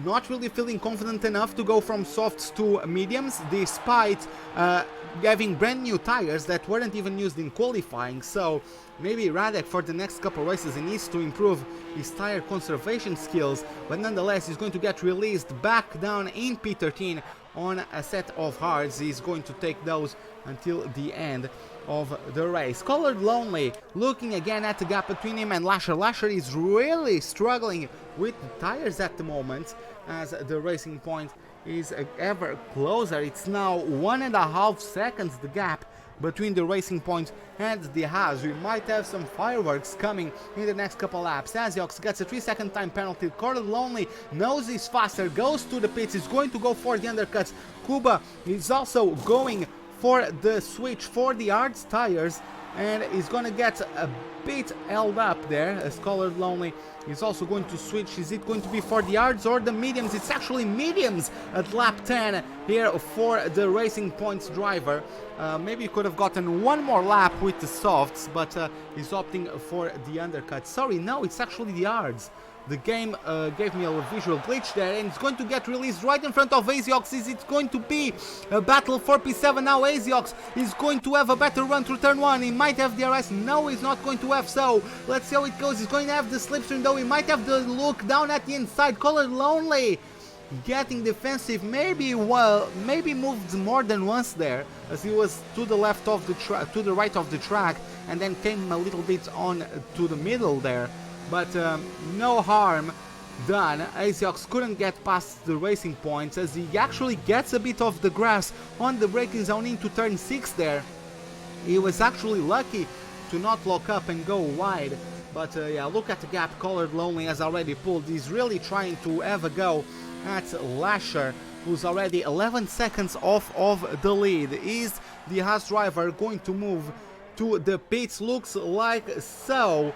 Not really feeling confident enough to go from softs to mediums, despite having brand new tires that weren't even used in qualifying. So maybe Radek for the next couple races he needs to improve his tire conservation skills, but nonetheless he's going to get released back down in P13 on a set of hards. He's going to take those until the end of the race. Colored Lonely looking again at the gap between him and Lasher. Lasher is really struggling with the tires at the moment, as the Racing Point is ever closer. It's now 1.5 seconds the gap between the Racing Point and the Haas. We might have some fireworks coming in the next couple laps. Aziox gets a 3-second time penalty. Colored Lonely knows he's faster, goes to the pits, is going to go for the undercuts. Kuba is also going for the switch for the hards tires, and he's gonna get a bit held up there as Colored Lonely is also going to switch. Is it going to be for the hards or the mediums? It's actually mediums at lap 10 here for the Racing Points driver. Maybe he could have gotten one more lap with the softs, but he's opting for the undercut. Sorry, no, it's actually the hards. The game gave me a visual glitch there, and it's going to get released right in front of Aziox. Is it going to be a battle for P7 now? Aziox is going to have a better run through turn 1. He might have DRS. No, he's not going to have, so let's see how it goes. He's going to have the slipstream though. He might have the look down at the inside. Colored Lonely getting defensive, maybe moved more than once there, as he was to the left of the track, to the right of the track, and then came a little bit on to the middle there. But no harm done. Aziox couldn't get past the Racing Points, as he actually gets a bit of the grass on the braking zone into turn 6 there. He was actually lucky to not lock up and go wide. But yeah, look at the gap Colored Lonely has already pulled. He's really trying to have a go at Lasher, who's already 11 seconds off of the lead. Is the Haas driver going to move to the pits? Looks like so.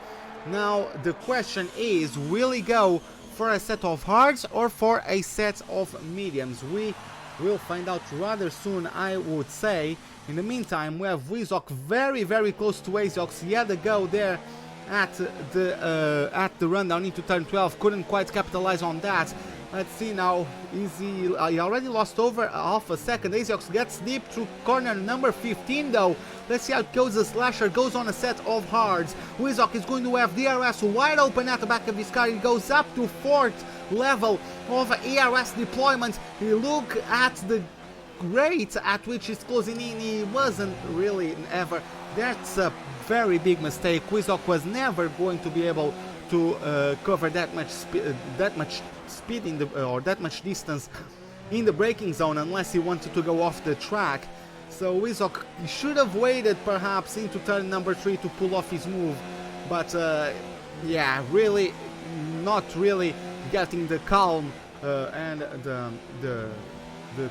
Now the question is, will he go for a set of hards or for a set of mediums? We will find out rather soon, I would say. In the meantime, we have Wizok very close to Aziox. He had a go there at the rundown into turn 12, couldn't quite capitalize on that. Let's see now, is he already lost over half a second. Aziox gets deep through corner number 15 though. Let's see how it goes as Slasher goes on a set of hards. Wizok is going to have DRS wide open at the back of his car. He goes up to 4th level of ERS deployment. You look at the rate at which he's closing in. He wasn't really ever. That's a very big mistake. Wizok was never going to be able to cover that much speed in the or that much distance in the braking zone unless he wanted to go off the track. So Wizok should have waited perhaps into turn number 3 to pull off his move, but yeah, really not really getting the calm and the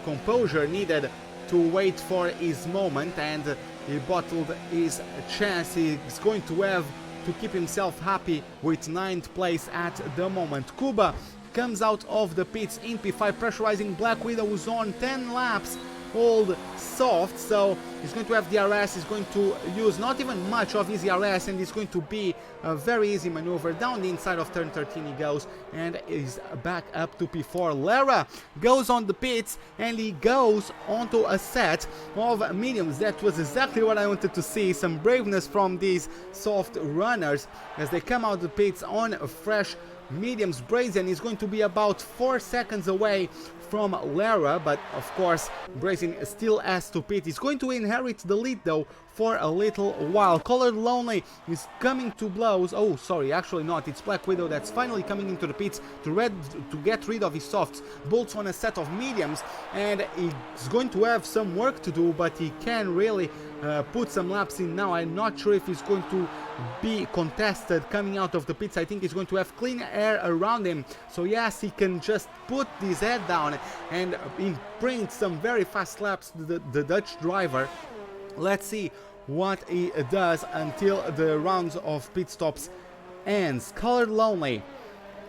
composure needed to wait for his moment, and he bottled his chance. He's going to have to keep himself happy with 9th place at the moment. Kuba comes out of the pits in P5, pressurizing Black Widow, who's on 10 laps old soft, so he's going to have DRS. He's going to use not even much of his DRS, and it's going to be a very easy maneuver. Down the inside of turn 13 he goes, and is back up to P4. Lara goes on the pits, and he goes onto a set of mediums. That was exactly what I wanted to see, some braveness from these soft runners as they come out the pits on fresh mediums. Brazen is going to be about 4 seconds away from Lara, but of course Brazen still has to pit. He's going to inherit the lead though for a little while. Colored Lonely is coming to blows. Oh, sorry, actually not. It's Black Widow that's finally coming into the pits to get rid of his softs. Bolts on a set of mediums, and he's going to have some work to do, but he can really put some laps in now. I'm not sure if he's going to be contested coming out of the pits. I think he's going to have clean air around him, so yes, he can just put his head down and imprint some very fast laps to the Dutch driver. Let's see what he does until the rounds of pit stops ends. Colored Lonely,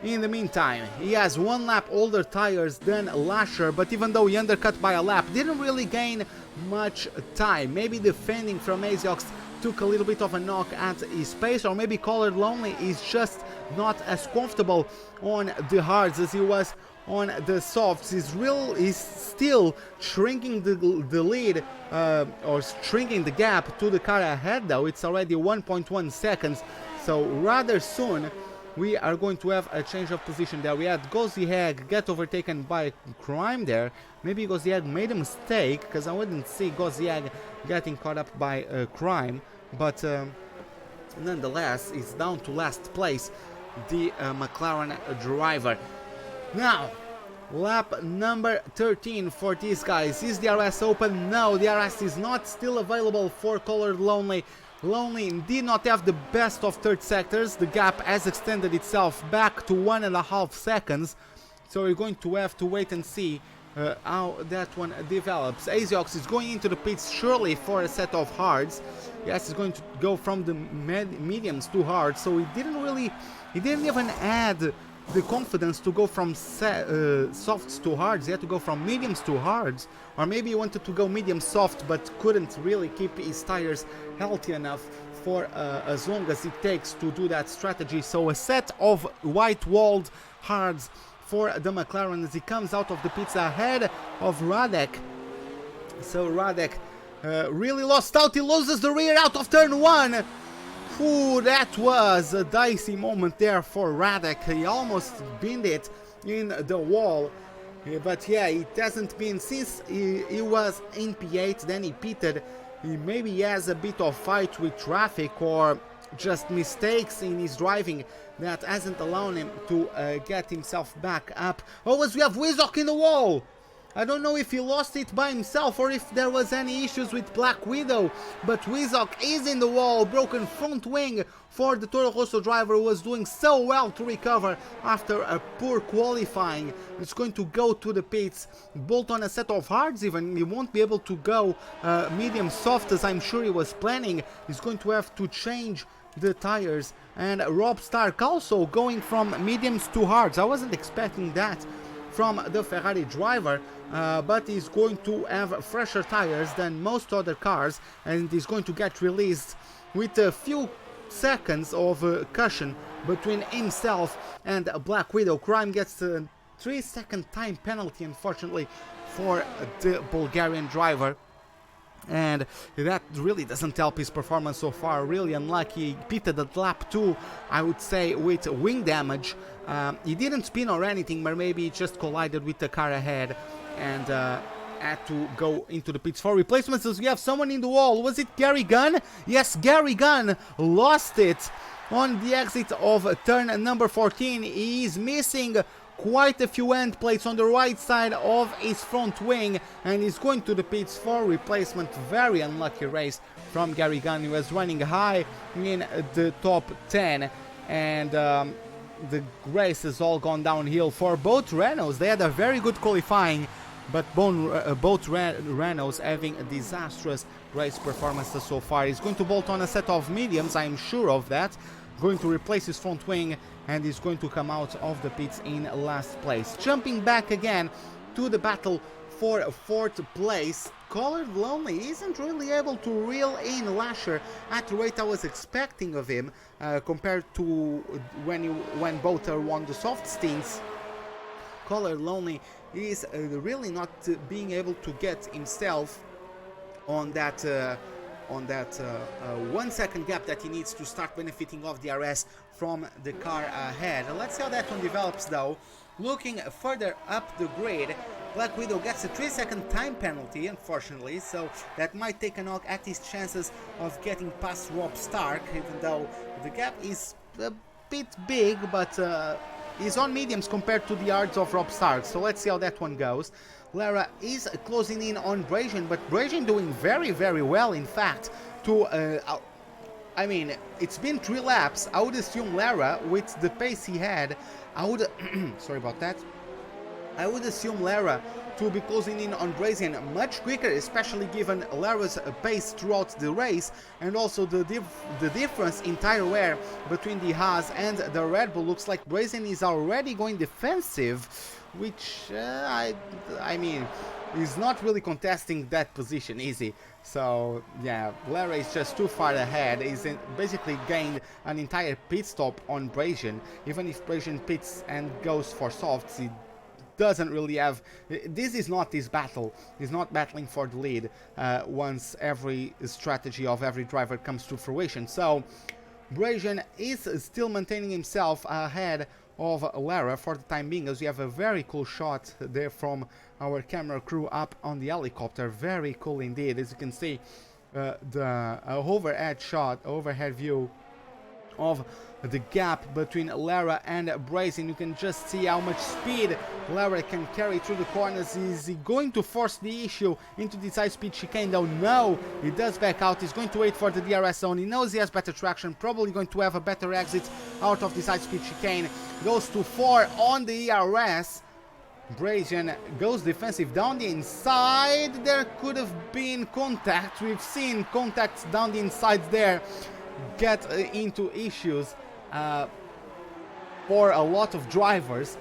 in the meantime, he has 1 lap older tires than Lasher, but even though he undercut by a lap, didn't really gain much time. Maybe defending from Aziox took a little bit of a knock at his pace, or maybe Colored Lonely is just not as comfortable on the hards as he was on the softs. He's still shrinking the lead or shrinking the gap to the car ahead though. It's already 1.1 seconds, so rather soon we are going to have a change of position there. We had Gozieg get overtaken by Crime there. Maybe Gozieg made a mistake, because I wouldn't see Gozieg getting caught up by Crime, but nonetheless it's down to last place, the McLaren driver. Now, lap number 13 for these guys. Is DRS open? No, DRS is not still available for Colored Lonely. Lonely did not have the best of third sectors. The gap has extended itself back to 1.5 seconds. So we're going to have to wait and see how that one develops. Aziox is going into the pits surely for a set of hards. Yes, he's going to go from the mediums to hard, so he didn't even add the confidence to go from softs to hards. He had to go from mediums to hards, or maybe he wanted to go medium soft but couldn't really keep his tires healthy enough for as long as it takes to do that strategy. So a set of white-walled hards for the McLaren as he comes out of the pits ahead of Radek. So Radek really lost out. He loses the rear out of turn 1. Ooh, that was a dicey moment there for Radek. He almost binned it in the wall. But yeah, it hasn't been since he was in P8, then he pitted. Maybe he has a bit of fight with traffic or just mistakes in his driving that hasn't allowed him to get himself back up. Oh, as we have Wizok in the wall! I don't know if he lost it by himself or if there was any issues with Black Widow, but Wizok is in the wall, broken front wing for the Toro Rosso driver who was doing so well to recover after a poor qualifying. It's going to go to the pits, bolt on a set of hards even. He won't be able to go medium soft as I'm sure he was planning. He's going to have to change the tires. And Rob Stark also going from mediums to hards. I wasn't expecting that from the Ferrari driver, but he's going to have fresher tires than most other cars, and he's going to get released with a few seconds of cushion between himself and Black Widow. Crime gets a 3-second time penalty, unfortunately, for the Bulgarian driver. And that really doesn't help his performance so far. Really unlucky. Pitted at lap 2, I would say, with wing damage. He didn't spin or anything, but maybe he just collided with the car ahead and had to go into the pits for replacements. As we have someone in the wall. Was it Gary Gunn? Yes, Gary Gunn lost it on the exit of turn number 14. He is missing quite a few end plates on the right side of his front wing, and he's going to the pits for replacement. Very unlucky race from Gary Gunn. He was running high in the top 10, and the race has all gone downhill for both Renaults. They had a very good qualifying, but both Renaults having a disastrous race performances so far. He's going to bolt on a set of mediums, I'm sure of that. Going to replace his front wing, and he's going to come out of the pits in last place. Jumping back again to the battle for 4th place, Colored Lonely isn't really able to reel in Lasher at the rate I was expecting of him, compared to when Boulter won the soft stints. Colored Lonely is really not being able to get himself on that 1 second gap that he needs to start benefiting of the RS from the car ahead. Let's see how that one develops though. Looking further up the grid, Black Widow gets a 3-second time penalty, unfortunately, so that might take a knock at his chances of getting past Rob Stark, even though the gap is a bit big, but he's on mediums compared to the yards of Rob Stark, so let's see how that one goes. Lara is closing in on Brazian, but Brazian doing very, very well, in fact, to I mean, it's been 3 laps. I would assume Lara, with the pace he had, I would sorry about that. I would assume Lara to be closing in on Brazian much quicker, especially given Lara's pace throughout the race, and also the difference in tire wear between the Haas and the Red Bull. Looks like Brazian is already going defensive, which I mean, he's not really contesting that position, is he? So yeah, Lara is just too far ahead. He's basically gained an entire pit stop on Brazian. Even if Brazian pits and goes for softs, he doesn't really have. This is not his battle. He's not battling for the lead once every strategy of every driver comes to fruition. So Brazian is still maintaining himself ahead of Lara for the time being, as we have a very cool shot there from our camera crew up on the helicopter. Very cool indeed. As you can see, the overhead view of the gap between Lara and Brazian. You can just see how much speed Lara can carry through the corners. Is he going to force the issue into this high-speed chicane though? No, he does back out. He's going to wait for the DRS zone. He knows he has better traction, probably going to have a better exit out of this high-speed chicane. Goes to 4 on the ERS. Brazian goes defensive down the inside. There could have been contact. We've seen contacts down the inside there get into issues for a lot of drivers.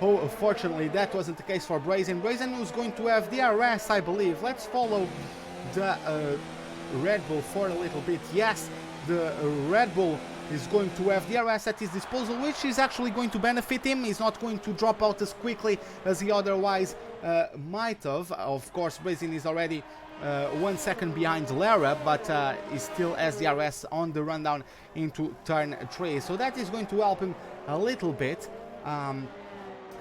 Oh, fortunately, that wasn't the case for Brazian. Brazian was going to have DRS, I believe. Let's follow the Red Bull for a little bit. Yes, the Red Bull is going to have DRS at his disposal, which is actually going to benefit him. He's not going to drop out as quickly as he otherwise might have. Of course, Brazian is already 1 second behind Lara, but he still has DRS on the rundown into turn 3. So that is going to help him a little bit.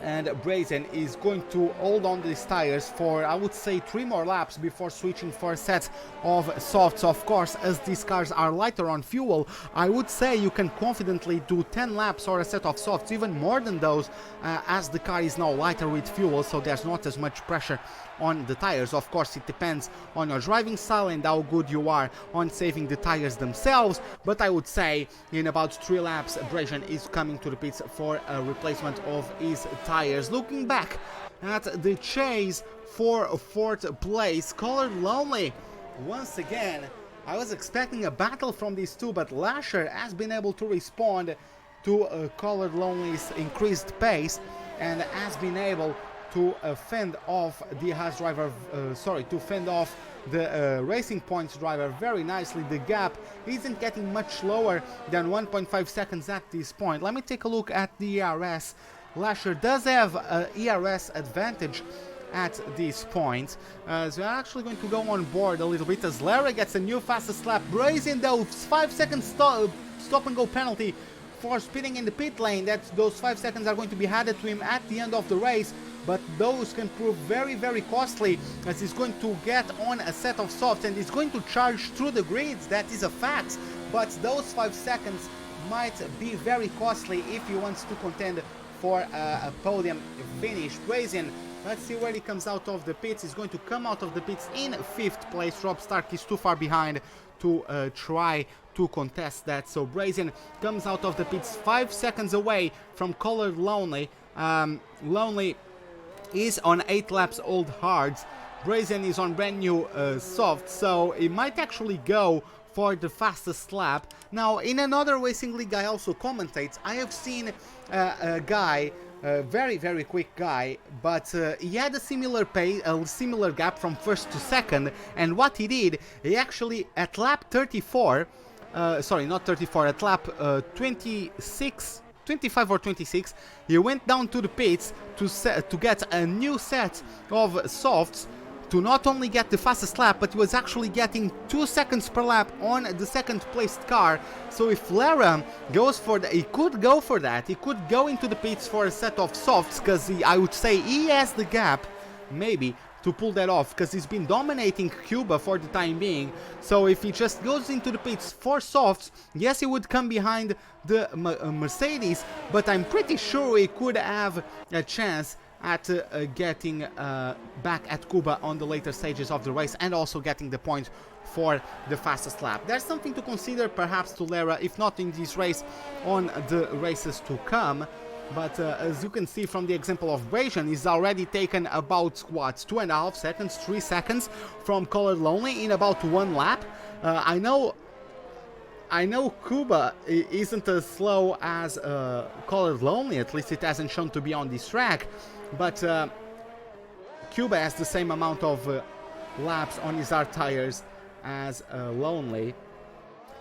And Brazian is going to hold on these tires for, I would say, 3 more laps before switching for a set of softs. Of course, as these cars are lighter on fuel, I would say you can confidently do 10 laps or a set of softs, even more than those, as the car is now lighter with fuel, so there's not as much pressure on the tires. Of course, it depends on your driving style and how good you are on saving the tires themselves, but I would say in about 3 laps Brazian is coming to the pits for a replacement of his tires. Looking back at the chase for 4th place, Colored Lonely, once again I was expecting a battle from these two, but Lasher has been able to respond to Colored Lonely's increased pace and has been able to fend off the Haas driver, to fend off the Racing Points driver very nicely. The gap isn't getting much lower than 1.5 seconds at this point. Let me take a look at the ERS. Lasher does have an ERS advantage at this point. So I'm actually going to go on board a little bit as Lara gets a new fastest lap. Brazian though, 5 seconds stop and go penalty for speeding in the pit lane. Those 5 seconds are going to be added to him at the end of the race, but those can prove very, very costly as he's going to get on a set of softs and he's going to charge through the grids. That is a fact, but those 5 seconds might be very costly if he wants to contend for a podium finish. Brazian, let's see where he comes out of the pits. He's going to come out of the pits in 5th place. Rob Stark is too far behind to try to contest that. So Brazian comes out of the pits 5 seconds away from Colored Lonely. Lonely is on 8 laps old hards. Brazian is on brand new soft, so he might actually go for the fastest lap. Now, in another racing league I also commentate, I have seen a guy, a very, very quick guy, but he had a similar gap from 1st to 2nd, and what he did, he actually, at lap 34, sorry, not 34, at lap 26, 25 or 26, he went down to the pits to get a new set of softs to not only get the fastest lap, but he was actually getting 2 seconds per lap on the 2nd placed car. So if Lara goes for that, he could go for that. He could go into the pits for a set of softs, because I would say he has the gap, maybe, to pull that off, because he's been dominating Cuba for the time being. So if he just goes into the pits for softs, yes, he would come behind the Mercedes, but I'm pretty sure he could have a chance at getting back at Cuba on the later stages of the race and also getting the point for the fastest lap. There's something to consider perhaps to Lara, if not in this race, on the races to come. But as you can see from the example of Brazian, he's already taken about, what, 2.5 seconds, 3 seconds from Colored Lonely in about 1 lap. I know Cuba isn't as slow as Colored Lonely, at least it hasn't shown to be on this track, but Cuba has the same amount of laps on his hard tires as Lonely,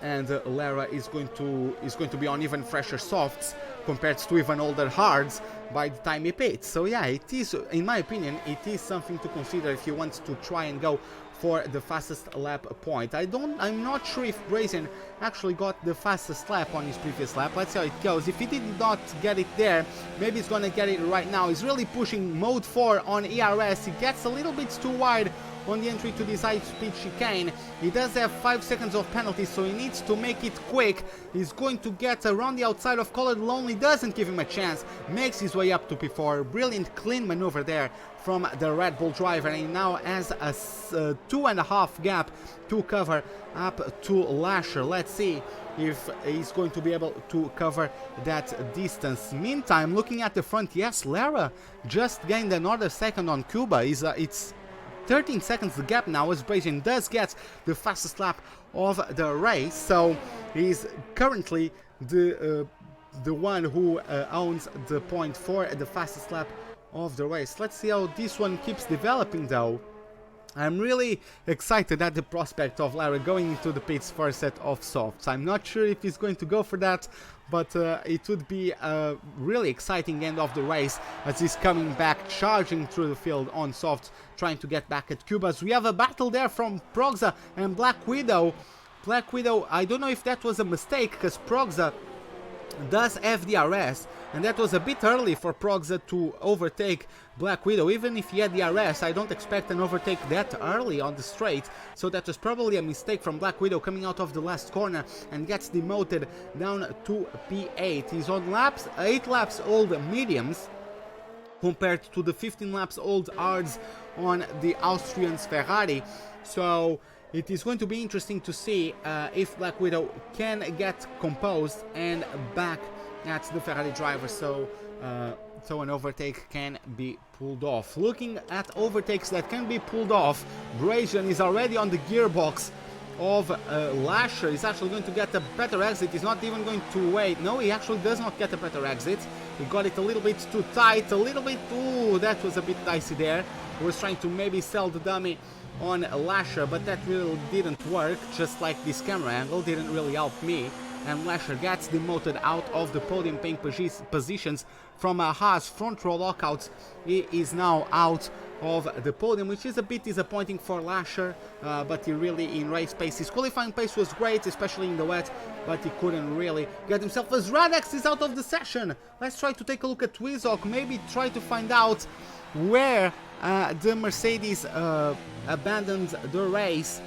and Lara is going to be on even fresher softs compared to even older hards by the time he pits. So yeah, it is, in my opinion, it is something to consider if he wants to try and go for the fastest lap point. I'm not sure if Brazian actually got the fastest lap on his previous lap. Let's see how it goes. If he did not get it there, maybe he's gonna get it right now. He's really pushing mode 4 on ERS. He gets a little bit too wide on the entry to this high-speed chicane. He does have 5 seconds of penalty, so he needs to make it quick. He's going to get around the outside of Colored Lonely, doesn't give him a chance, makes his way up to P4. Brilliant clean maneuver there from the Red Bull driver, and he now has a 2.5 gap to cover up to Lasher. Let's see if he's going to be able to cover that distance. Meantime, looking at the front, yes, Lara just gained another second on Cuba. It's 13 seconds the gap now, as Brazian does get the fastest lap of the race, so he's currently the one who owns the point for the fastest lap of the race. Let's see how this one keeps developing though. I'm really excited at the prospect of Lara going into the pits for a set of softs. I'm not sure if he's going to go for that, but it would be a really exciting end of the race as he's coming back, charging through the field on softs, trying to get back at Cubas. We have a battle there from Progza and Black Widow. Black Widow, I don't know if that was a mistake, because Progza does have DRS, and that was a bit early for Progza to overtake Black Widow. Even if he had DRS, I don't expect an overtake that early on the straight, so that was probably a mistake from Black Widow coming out of the last corner and gets demoted down to P8. He's on laps, 8 laps old mediums, compared to the 15 laps old hards on the Austrian's Ferrari, so it is going to be interesting to see if Black Widow can get composed and back at the Ferrari driver, so an overtake can be pulled off. Looking at overtakes that can be pulled off, Brazian is already on the gearbox of Lasher. He's actually going to get a better exit. He's not even going to wait. No, he actually does not get a better exit. He got it a little bit too tight, a little bit, ooh, that was a bit dicey there. He was trying to maybe sell the dummy on Lasher, but that really didn't work, just like this camera angle didn't really help me, and Lasher gets demoted out of the podium paying positions from a Haas front row lockouts. He is now out of the podium, which is a bit disappointing for Lasher, but he really, in race pace, his qualifying pace was great, especially in the wet, but he couldn't really get himself, as Radex is out of the session. Let's try to take a look at Wizok, maybe try to find out where the Mercedes abandoned the race.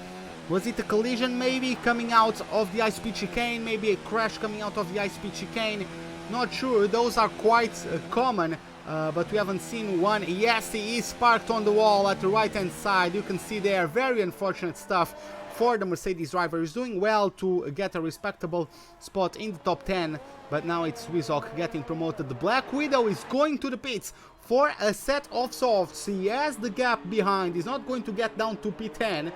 Was it a collision maybe coming out of the high-speed chicane, maybe a crash coming out of the high-speed chicane? Not sure, those are quite common, but we haven't seen one. Yes, he is parked on the wall at the right-hand side, you can see there, very unfortunate stuff for the Mercedes driver. He's doing well to get a respectable spot in the top 10, but now it's Wizok getting promoted. The Black Widow is going to the pits for a set of softs. He has the gap behind, he's not going to get down to P10,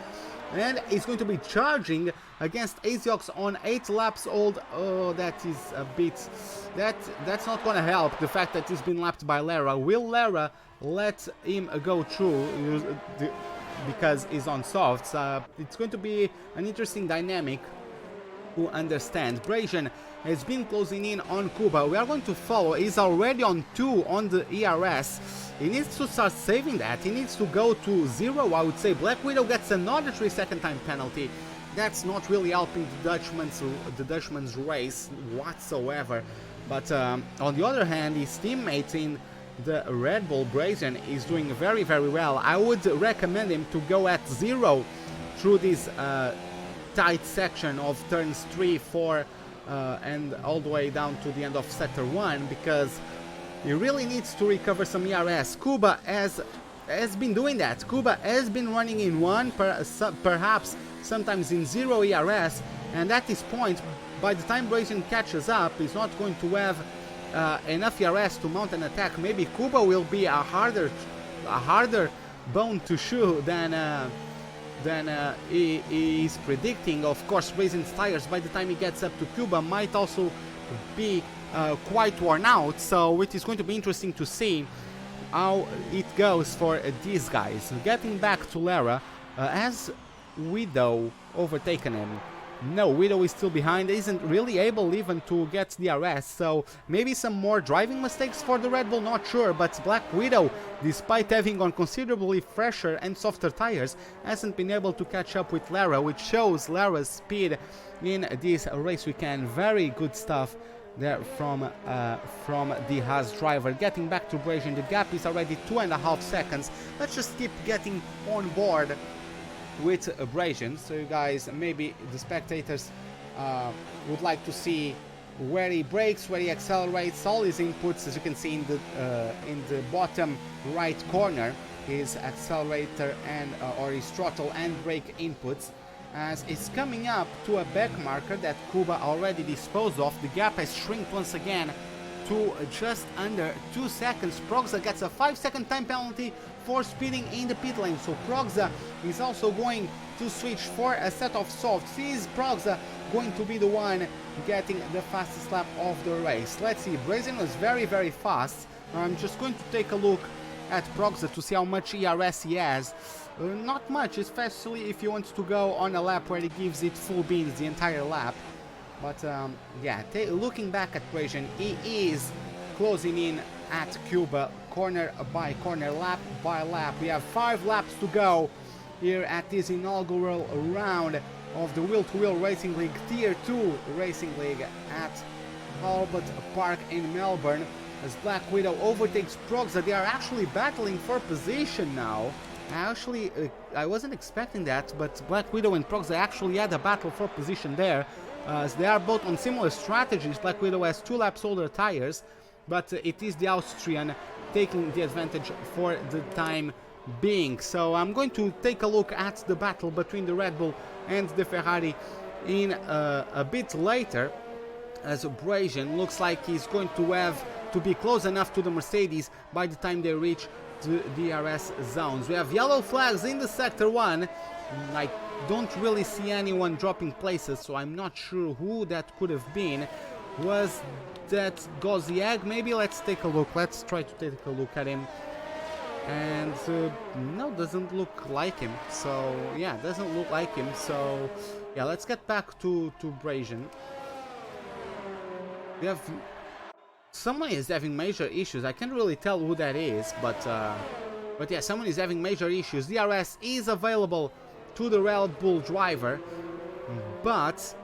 and he's going to be charging against Aziox on 8 laps old. Oh, that is a bit, that's not gonna help, the fact that he's been lapped by Lara. Will Lara let him go through because he's on softs? It's going to be an interesting dynamic to understand. Brazian has been closing in on Cuba. We are going to follow. He's already on 2 on the ERS. He needs to start saving that. He needs to go to 0, I would say. Black Widow gets another 3-second time penalty. That's not really helping the Dutchman's race whatsoever. But on the other hand, his teammate in the Red Bull, Brazian, is doing very, very well. I would recommend him to go at 0 through this tight section of turns 3, 4, and all the way down to the end of sector 1, because he really needs to recover some ERS. Cuba has been doing that. Cuba has been running in 1, perhaps sometimes in 0 ERS, and at this point, by the time Brazian catches up, he's not going to have enough ERS to mount an attack. Maybe Cuba will be a harder bone to chew than he is predicting. Of course, Brazian's tires by the time he gets up to Cuba might also be quite worn out, so it is going to be interesting to see how it goes for these guys. Getting back to Lara, has Widow overtaken him? No, Widow is still behind, isn't really able even to get the DRS, so maybe some more driving mistakes for the Red Bull, not sure, but Black Widow, despite having on considerably fresher and softer tires, hasn't been able to catch up with Lara, which shows Lara's speed in this race weekend. Very good stuff there from the Haas driver. Getting back to Brazian, the gap is already 2.5 seconds. Let's just keep getting on board with Brazian. So you guys, maybe the spectators would like to see where he brakes, where he accelerates, all his inputs, as you can see in the bottom right corner, his accelerator and or his throttle and brake inputs. As it's coming up to a back marker that Kuba already disposed of. The gap has shrunk once again to just under 2 seconds. Progza gets a 5-second time penalty for speeding in the pit lane. So Progza is also going to switch for a set of softs. Is Progza going to be the one getting the fastest lap of the race? Let's see. Brazian was very, very fast. I'm just going to take a look at Progza to see how much ERS he has. Not much, especially if you want to go on a lap where he gives it full beans the entire lap. But yeah, looking back at Brazian, he is closing in at Kuba corner by corner, lap by lap. We have 5 laps to go here at this inaugural round of the Wheel2Wheel Racing League Tier 2 Racing League at Albert Park in Melbourne. As Black Widow overtakes Progza, they are actually battling for position now. Actually, I wasn't expecting that, but Black Widow and Progza actually had a battle for position there. As they are both on similar strategies. Black Widow has 2 laps older tires, but it is the Austrian taking the advantage for the time being. So I'm going to take a look at the battle between the Red Bull and the Ferrari in a bit later, as Brazian looks like he's going to have to be close enough to the Mercedes by the time they reach the DRS zones. We have yellow flags in the sector 1. I don't really see anyone dropping places, so I'm not sure who that could have been. Was that Goziag? Maybe. Let's take a look. Let's try to take a look at him. And no, doesn't look like him. So yeah, doesn't look like him. So yeah, let's get back to Brazian. We have someone is having major issues. I can't really tell who that is, but yeah, someone is having major issues. DRS is available to the Red Bull driver, but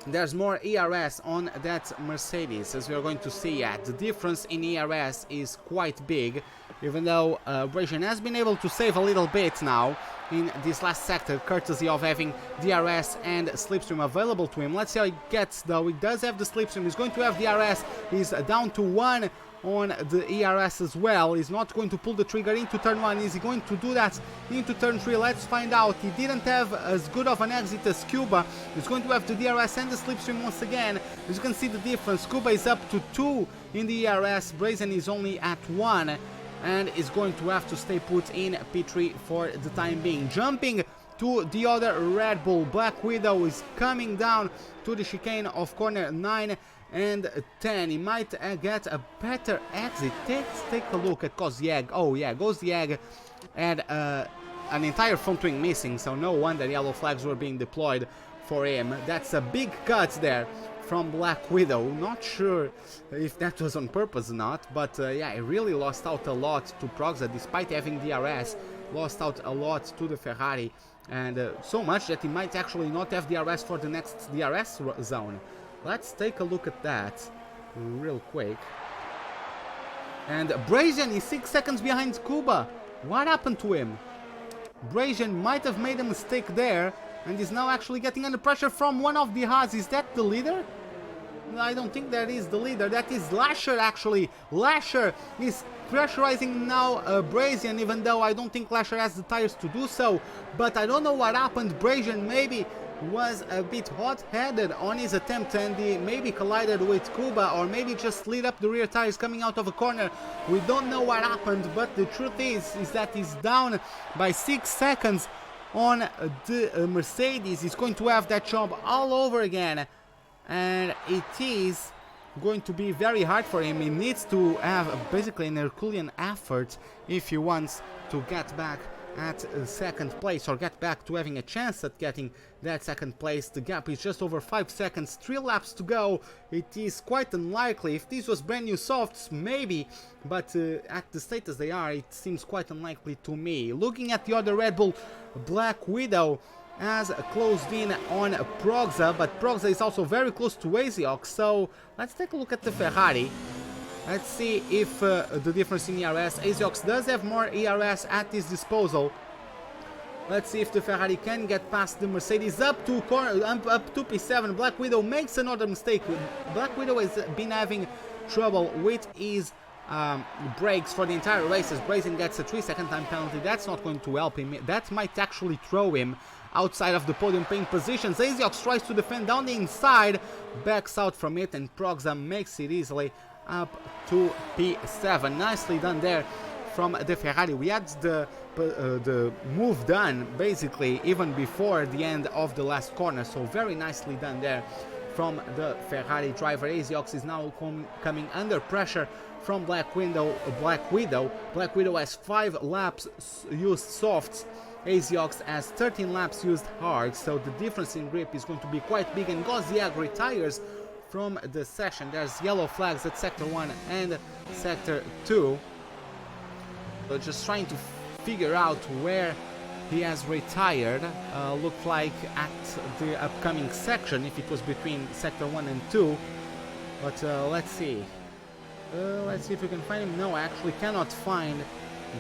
there's more ERS on that Mercedes, as we are going to see. The difference in ERS is quite big, even though Brazian has been able to save a little bit now in this last sector, courtesy of having DRS and slipstream available to him. Let's see how he gets, though. He does have the slipstream. He's going to have DRS. He's down to 1 on the ERS as well. He's not going to pull the trigger into turn 1. Is he going to do that into turn 3? Let's find out. He didn't have as good of an exit as Kuba. He's going to have the DRS and the slipstream once again. As you can see the difference, Kuba is up to 2 in the ERS. Brazian is only at 1 and is going to have to stay put in P3 for the time being. Jumping to the other Red Bull, Black Widow is coming down to the chicane of corner 9 and 10. He might get a better exit. Let's take a look at Goziag. Oh yeah, Goziag had an entire front wing missing, so no wonder yellow flags were being deployed for him. That's a big cut there from Black Widow. Not sure if that was on purpose or not, but yeah, he really lost out a lot to Progza despite having DRS. Lost out a lot to the Ferrari, and so much that he might actually not have DRS for the next DRS zone. Let's take a look at that real quick. And Brazian is 6 seconds behind Kuba. What happened to him? Brazian might have made a mistake there and is now actually getting under pressure from one of the Haas. Is that the leader? I don't think that is the leader. That is Lasher, actually. Lasher is pressurizing now Brazian, even though I don't think Lasher has the tires to do so. But I don't know what happened. Brazian maybe was a bit hot-headed on his attempt, and he maybe collided with Kuba, or maybe just slid up the rear tires coming out of a corner. We don't know what happened, but the truth is that he's down by 6 seconds on the Mercedes. He's going to have that job all over again, and it is going to be very hard for him. He needs to have basically an Herculean effort if he wants to get back at second place, or get back to having a chance at getting that second place. The gap is just over 5 seconds, 3 laps to go. It is quite unlikely. If this was brand new softs, maybe, but at the state as they are, it seems quite unlikely to me. Looking at the other Red Bull, Black Widow has closed in on Progza, but Progza is also very close to Asiox, so let's take a look at the Ferrari. Let's see if the difference in ERS. Asiox does have more ERS at his disposal. Let's see if the Ferrari can get past the Mercedes. Up to P7. Black Widow makes another mistake. Black Widow has been having trouble with his brakes for the entire race, as Brazen gets a 3-second time penalty. That's not going to help him. That might actually throw him outside of the podium paying positions. Asiox tries to defend down the inside, backs out from it, and Progza makes it easily up to P7. Nicely done there from the Ferrari. We had the move done basically even before the end of the last corner, so very nicely done there from the Ferrari driver. Asiox is now coming under pressure from Black Widow. Black Widow has 5 laps used softs. Asiox has 13 laps used hard, so the difference in grip is going to be quite big, and Goziag retires from the session. There's yellow flags at Sector 1 and Sector 2. So just trying to figure out where he has retired. Looked like at the upcoming section, if it was between Sector 1 and 2. But let's see. Let's see if we can find him. No, I actually cannot find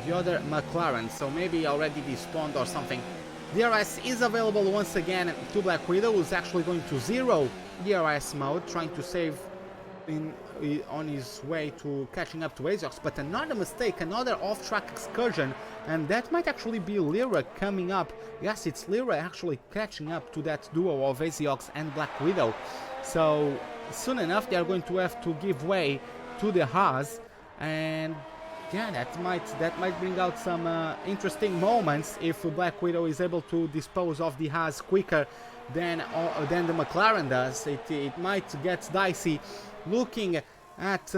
the other McLaren, so maybe already despawned or something. DRS is available once again to Black Widow, who's actually going to 0 DRS mode, trying to save on his way to catching up to Asiox. But another mistake, another off-track excursion, and that might actually be Lyra coming up. Yes, it's Lyra actually catching up to that duo of Asiox and Black Widow. So soon enough they are going to have to give way to the Haas, and yeah, that might bring out some interesting moments if Black Widow is able to dispose of the Haas quicker than the McLaren does. It might get dicey. Looking at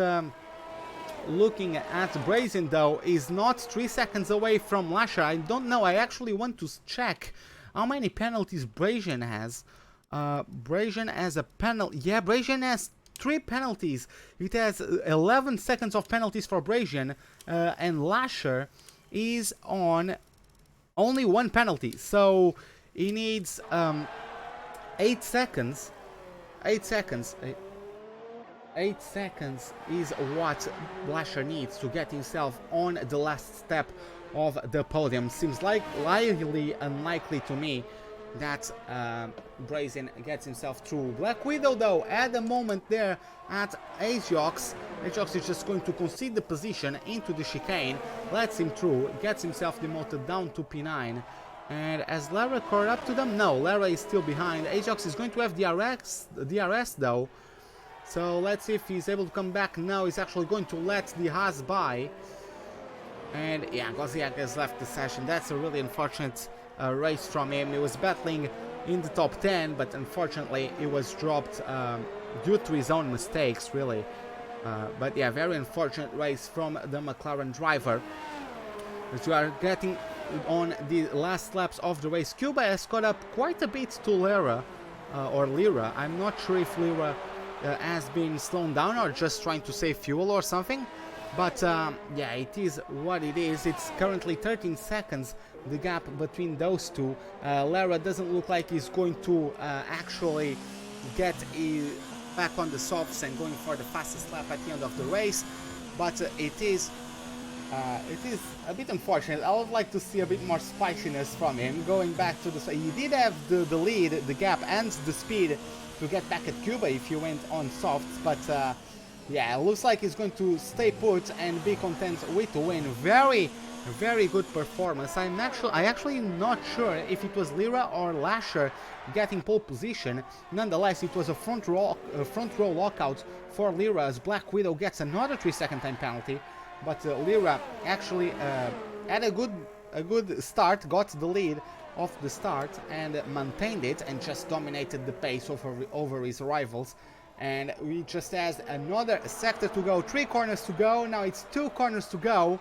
Brazen though, is not 3 seconds away from Lasher. I don't know. I actually want to check how many penalties Brazen has. Brazen has a penalty. Yeah, Brazen has 3 penalties. It has 11 seconds of penalties for Brazen, and Lasher is on only 1 penalty. So he needs 8 seconds. 8 seconds. 8 seconds is what Lasher needs to get himself on the last step of the podium. Seems like highly unlikely to me that Brazen gets himself through. Black Widow though, at the moment there at Asiox. Asiox is just going to concede the position into the chicane, lets him through, gets himself demoted down to P9. And as Lara caught up to them? No, Lara is still behind. Asiox is going to have DRS though. So let's see if he's able to come back. Now he's actually going to let the Haas by. And yeah, Goziak has left the session. That's a really unfortunate race from him. He was battling in the top 10, but unfortunately he was dropped due to his own mistakes, really. But yeah, very unfortunate race from the McLaren driver. As we are getting on the last laps of the race, Cuba has caught up quite a bit to Lyra. I'm not sure if Lyra has been slowed down or just trying to save fuel or something. But yeah, it is what it is. It's currently 13 seconds, the gap between those two. Lara doesn't look like he's going to actually get back on the softs and going for the fastest lap at the end of the race. But it is a bit unfortunate. I would like to see a bit more spiciness from him going back to the... He did have the lead, the gap and the speed to get back at Cuba if he went on softs, but yeah, it looks like he's going to stay put and be content with the win. Very good performance. I'm actually not sure if it was Lyra or Lasher getting pole position. Nonetheless, it was a front row lockout for Lyra as Black Widow gets another 3-second time penalty. But Lyra actually had a good start, got the lead of the start and maintained it and just dominated the pace over his rivals. And we just has another sector to go, 3 corners to go. Now it's 2 corners to go,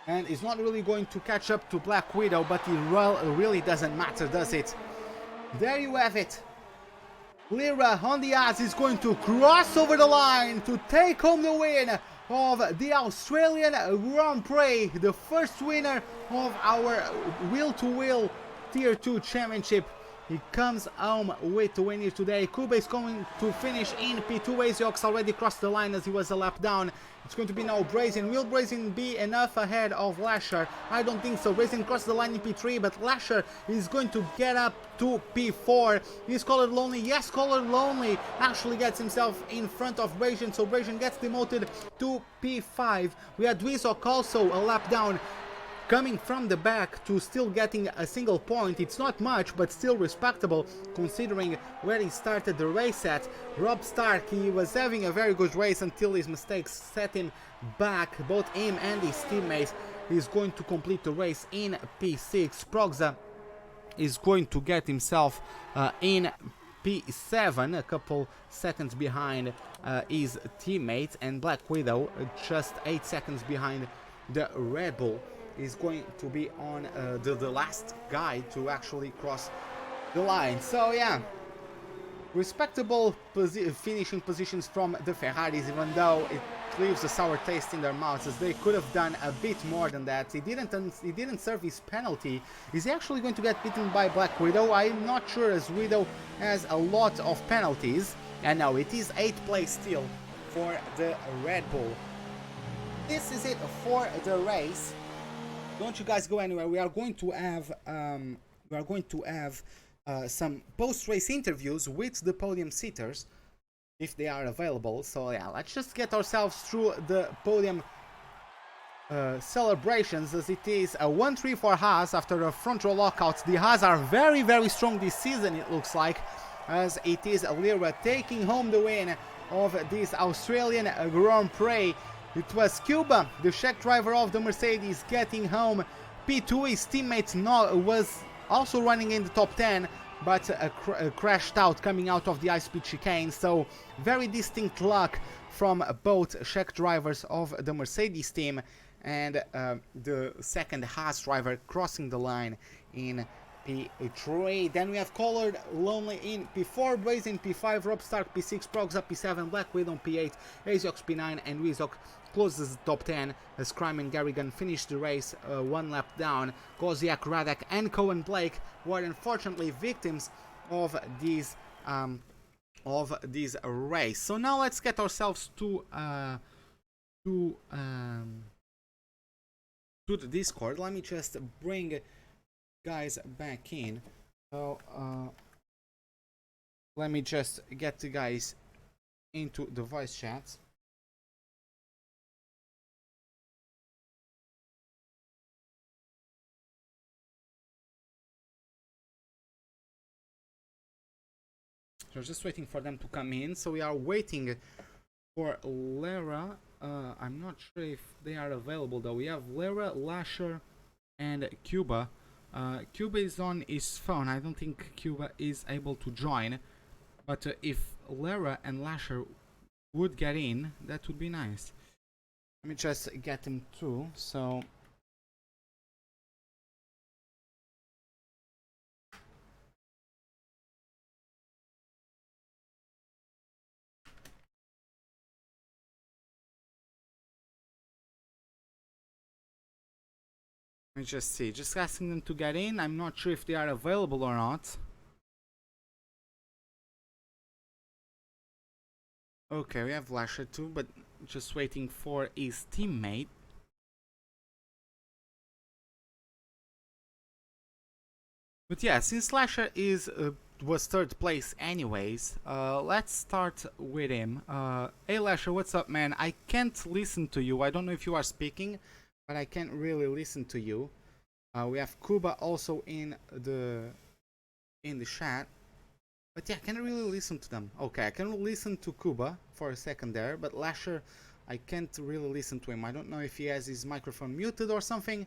and it's not really going to catch up to Black Widow, but it really doesn't matter, does it? There you have it. Lyra on the ass is going to cross over the line to take home the win of the Australian Grand Prix, the first winner of our Wheel2Wheel Tier 2 championship. He comes home with the win here today. Kuba is going to finish in P2. Aziox already crossed the line as he was a lap down. It's going to be now Brazen. Will Brazen be enough ahead of Lasher? I don't think so. Brazen crossed the line in P3, but Lasher is going to get up to P4. Is Colored Lonely? Yes, Colored Lonely actually gets himself in front of Brazen, so Brazen gets demoted to P5. We had Dweezok also a lap down, coming from the back to still getting a single point. It's not much, but still respectable considering where he started the race at. Rob Stark, he was having a very good race until his mistakes set him back, both him and his teammates. He's going to complete the race in P6. Progza is going to get himself in P7, a couple seconds behind his teammates, and Black Widow just 8 seconds behind the Red Bull. Is going to be on the last guy to actually cross the line. So yeah, respectable finishing positions from the Ferraris, even though it leaves a sour taste in their mouths, as they could have done a bit more than that. He didn't serve his penalty. Is he actually going to get beaten by Black Widow? I'm not sure, as Widow has a lot of penalties. And now it is 8th place still for the Red Bull. This is it for the race. Don't you guys go anywhere. We are going to have some post-race interviews with the podium sitters if they are available. So yeah, let's just get ourselves through the podium celebrations, as it is a 1-3 for Haas after a front row lockout. The Haas are very, very strong this season, it looks like, as it is Lyra taking home the win of this Australian Grand Prix. It was Cuba, the Czech driver of the Mercedes, getting home P2. His teammate was also running in the top 10, but crashed out coming out of the high-speed chicane. So very distinct luck from both Czech drivers of the Mercedes team, and the second Haas driver crossing the line in P3. Then we have Colored Lonely in P4, Brazen P5, Rob Stark P6, Progza P7, Black Widow P8, Aziox P9, and Dweezok closes the top 10 as Crime and Garrigan finished the race one lap down. Koziak, Radak, and Cohen Blake were unfortunately victims of this race. So now let's get ourselves to the Discord. Let me just bring guys back in. So let me just get the guys into the voice chats. So just waiting for them to come in. So we are waiting for Lara. I'm not sure if they are available though. We have Lara, Lasher, and Cuba. Cuba is on his phone. I don't think Cuba is able to join. But if Lara and Lasher would get in, that would be nice. Let me just get them through. So let me just see. Just asking them to get in. I'm not sure if they are available or not. Okay, we have Lasher too, but just waiting for his teammate. But yeah, since Lasher was 3rd place anyways, let's start with him. Hey Lasher, what's up, man? I can't listen to you. I don't know if you are speaking, but I can't really listen to you. We have Kuba also in the chat. But yeah, I can't really listen to them. Okay, I can listen to Kuba for a second there, but Lasher, I can't really listen to him. I don't know if he has his microphone muted or something.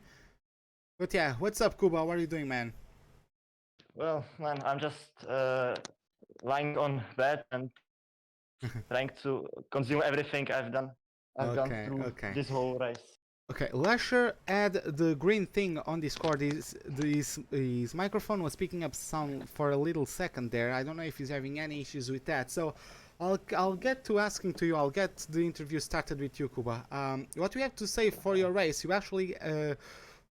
But yeah, what's up, Kuba? What are you doing, man? Well, man, I'm just lying on bed and trying to consume everything I've gone through this whole race. Okay, Lasher had the green thing on Discord. His microphone was picking up sound for a little second there. I don't know if he's having any issues with that. So I'll get to asking to you. I'll get the interview started with you, Kuba. What do you have to say for your race? You actually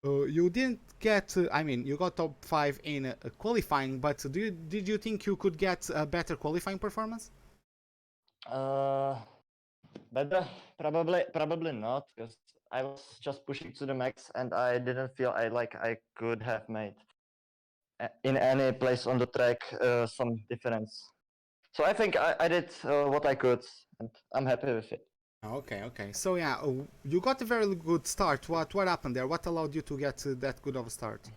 you didn't get, I mean, you got top 5 in qualifying, but did you think you could get a better qualifying performance? Better? Probably not, because I was just pushing to the max, and I didn't feel I could have made in any place on the track some difference. So I think I did what I could, and I'm happy with it. Okay, okay. So yeah, you got a very good start. What happened there? What allowed you to get that good of a start?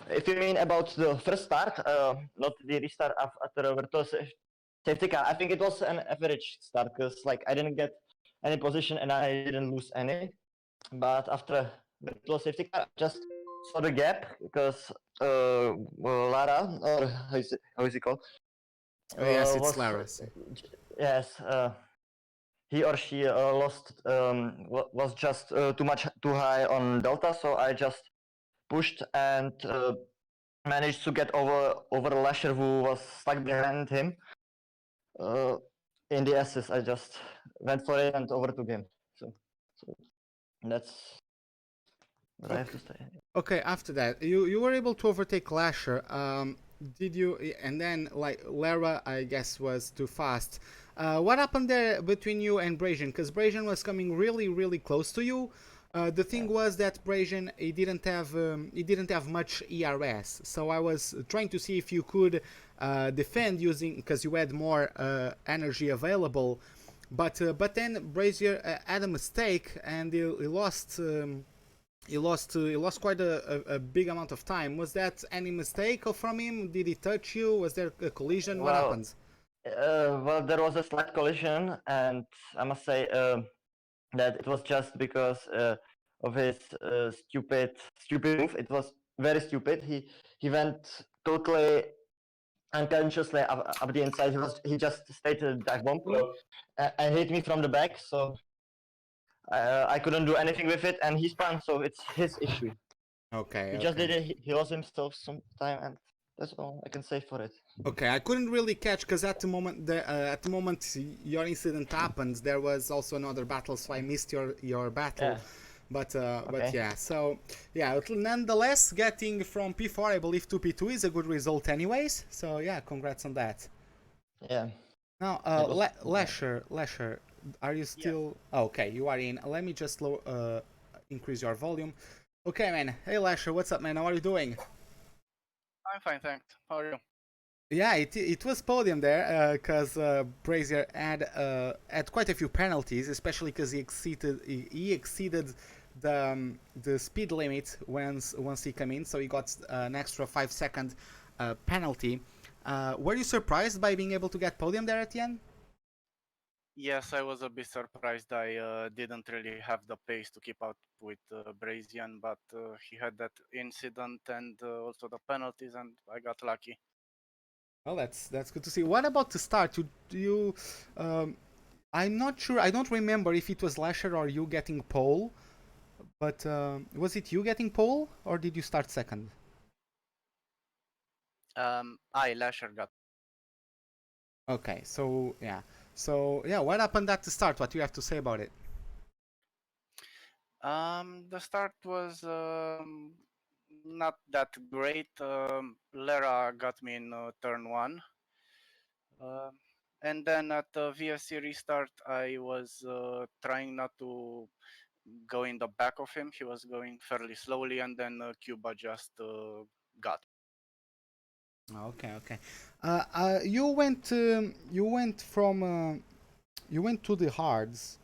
If you mean about the first start, not the restart after a virtual safety car, I think it was an average start because like I didn't get any position and I didn't lose any. But after virtual safety car, I just saw the gap because Lara, or how is it called? Yes, it's Lara. Yes, he or she lost was just too high on delta, so I just pushed and managed to get over Lasher, who was stuck behind him. In the assist, I just went for it and overtook him. So that's what I have to say. Okay, after that, you were able to overtake Lasher. Did you? And then like Lara, I guess, was too fast. What happened there between you and Brazian? Because Brazian was coming really close to you. The thing was that Brazian he didn't have much ERS, so I was trying to see if you could defend using, because you had more energy available, but then Brazier had a mistake and he lost. He lost quite a big amount of time. Was that any mistake from him? Did he touch you? Was there a collision? What happened? Well, there was a slight collision, and I must say that it was just because of his stupid move. It was very stupid. He went totally unconsciously up the inside. He just stayed to dive bomb me and hit me from the back. So I couldn't do anything with it, and he spun. So it's his issue. Okay. He just did it. He lost himself some time, and that's all I can say for it. Okay, I couldn't really catch because at the moment your incident happened, there was also another battle, so I missed your battle. Yeah. But yeah, so yeah, nonetheless, getting from P4 I believe to P2 is a good result anyways. So yeah, congrats on that. Yeah. Now, Lasher, are you still? Yeah. Oh, okay, you are in. Let me just increase your volume. Okay, man. Hey, Lasher, what's up, man? How are you doing? I'm fine, thanks. How are you? Yeah, it was podium there because Brazier had quite a few penalties, especially because he exceeded the speed limit once he came in, so he got an extra 5-second penalty. Were you surprised by being able to get podium there at the end? Yes, I was a bit surprised. I didn't really have the pace to keep up with Brazian, but he had that incident and also the penalties, and I got lucky. Well, that's good to see. What about the start? I'm not sure. I don't remember if it was Lasher or you getting pole, but was it you getting pole or did you start second? Lasher got. Okay, so yeah, what happened at the start? What do you have to say about it? The start was not that great. Lara got me in turn 1. And then at the VSC restart, I was trying not to go in the back of him. He was going fairly slowly, and then Cuba just got. Okay. You went to the hards,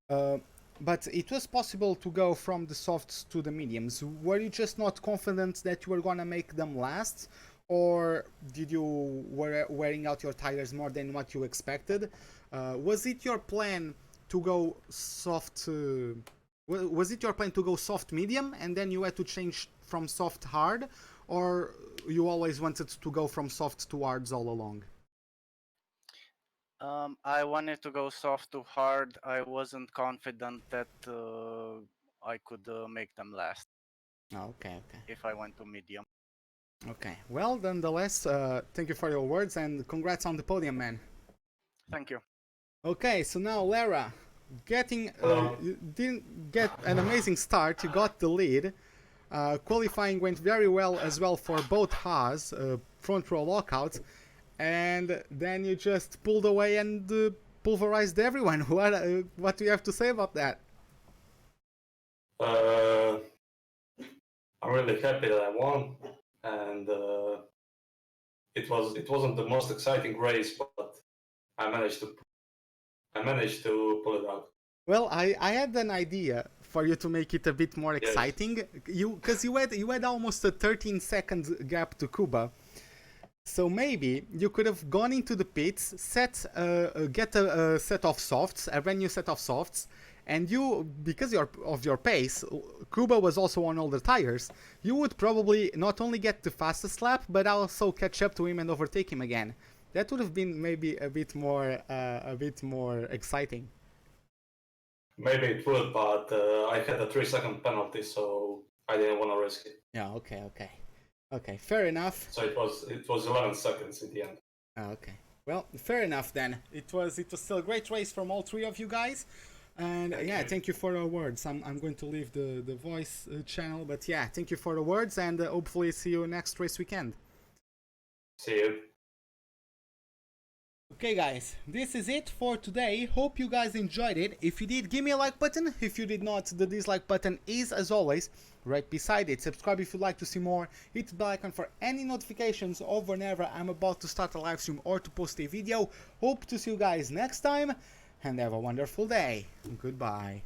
but it was possible to go from the softs to the mediums. Were you just not confident that you were gonna make them last, or did you were wearing out your tires more than what you expected? Was it your plan to go soft? Was it your plan to go soft medium and then you had to change from soft hard, or you always wanted to go from soft to hards all along? I wanted to go soft to hard. I wasn't confident that I could make them last. Okay. If I went to medium. Okay. Well, nonetheless, thank you for your words and congrats on the podium, man. Thank you. Okay, so now Lara, You didn't get an amazing start. You got the lead. Qualifying went very well as well for both Haas, front row lockout, and then you just pulled away and pulverized everyone. What do you have to say about that? I'm really happy that I won, and it wasn't the most exciting race, but I managed to pull it out. Well, I had an idea for you to make it a bit more Yes. exciting. Because you had almost a 13-second gap to Kuba. So maybe you could have gone into the pits, get a set of softs, a brand new set of softs, and because of your pace, Kuba was also on older tires, you would probably not only get the fastest lap, but also catch up to him and overtake him again. That would have been maybe a bit more exciting. Maybe it would, but I had a 3-second penalty, so I didn't want to risk it. Yeah, okay, fair enough. So it was 11 seconds in the end. Okay, well, fair enough then. It was still a great race from all three of you guys. And thank you for the words. I'm going to leave the voice channel, but yeah, thank you for the words, and hopefully see you next race weekend. See you. Okay guys, this is it for today. Hope you guys enjoyed it. If you did, give me a like button. If you did not, the dislike button is, as always, right beside it. Subscribe if you'd like to see more. Hit the bell icon for any notifications of whenever I'm about to start a live stream or to post a video. Hope to see you guys next time, and have a wonderful day. Goodbye.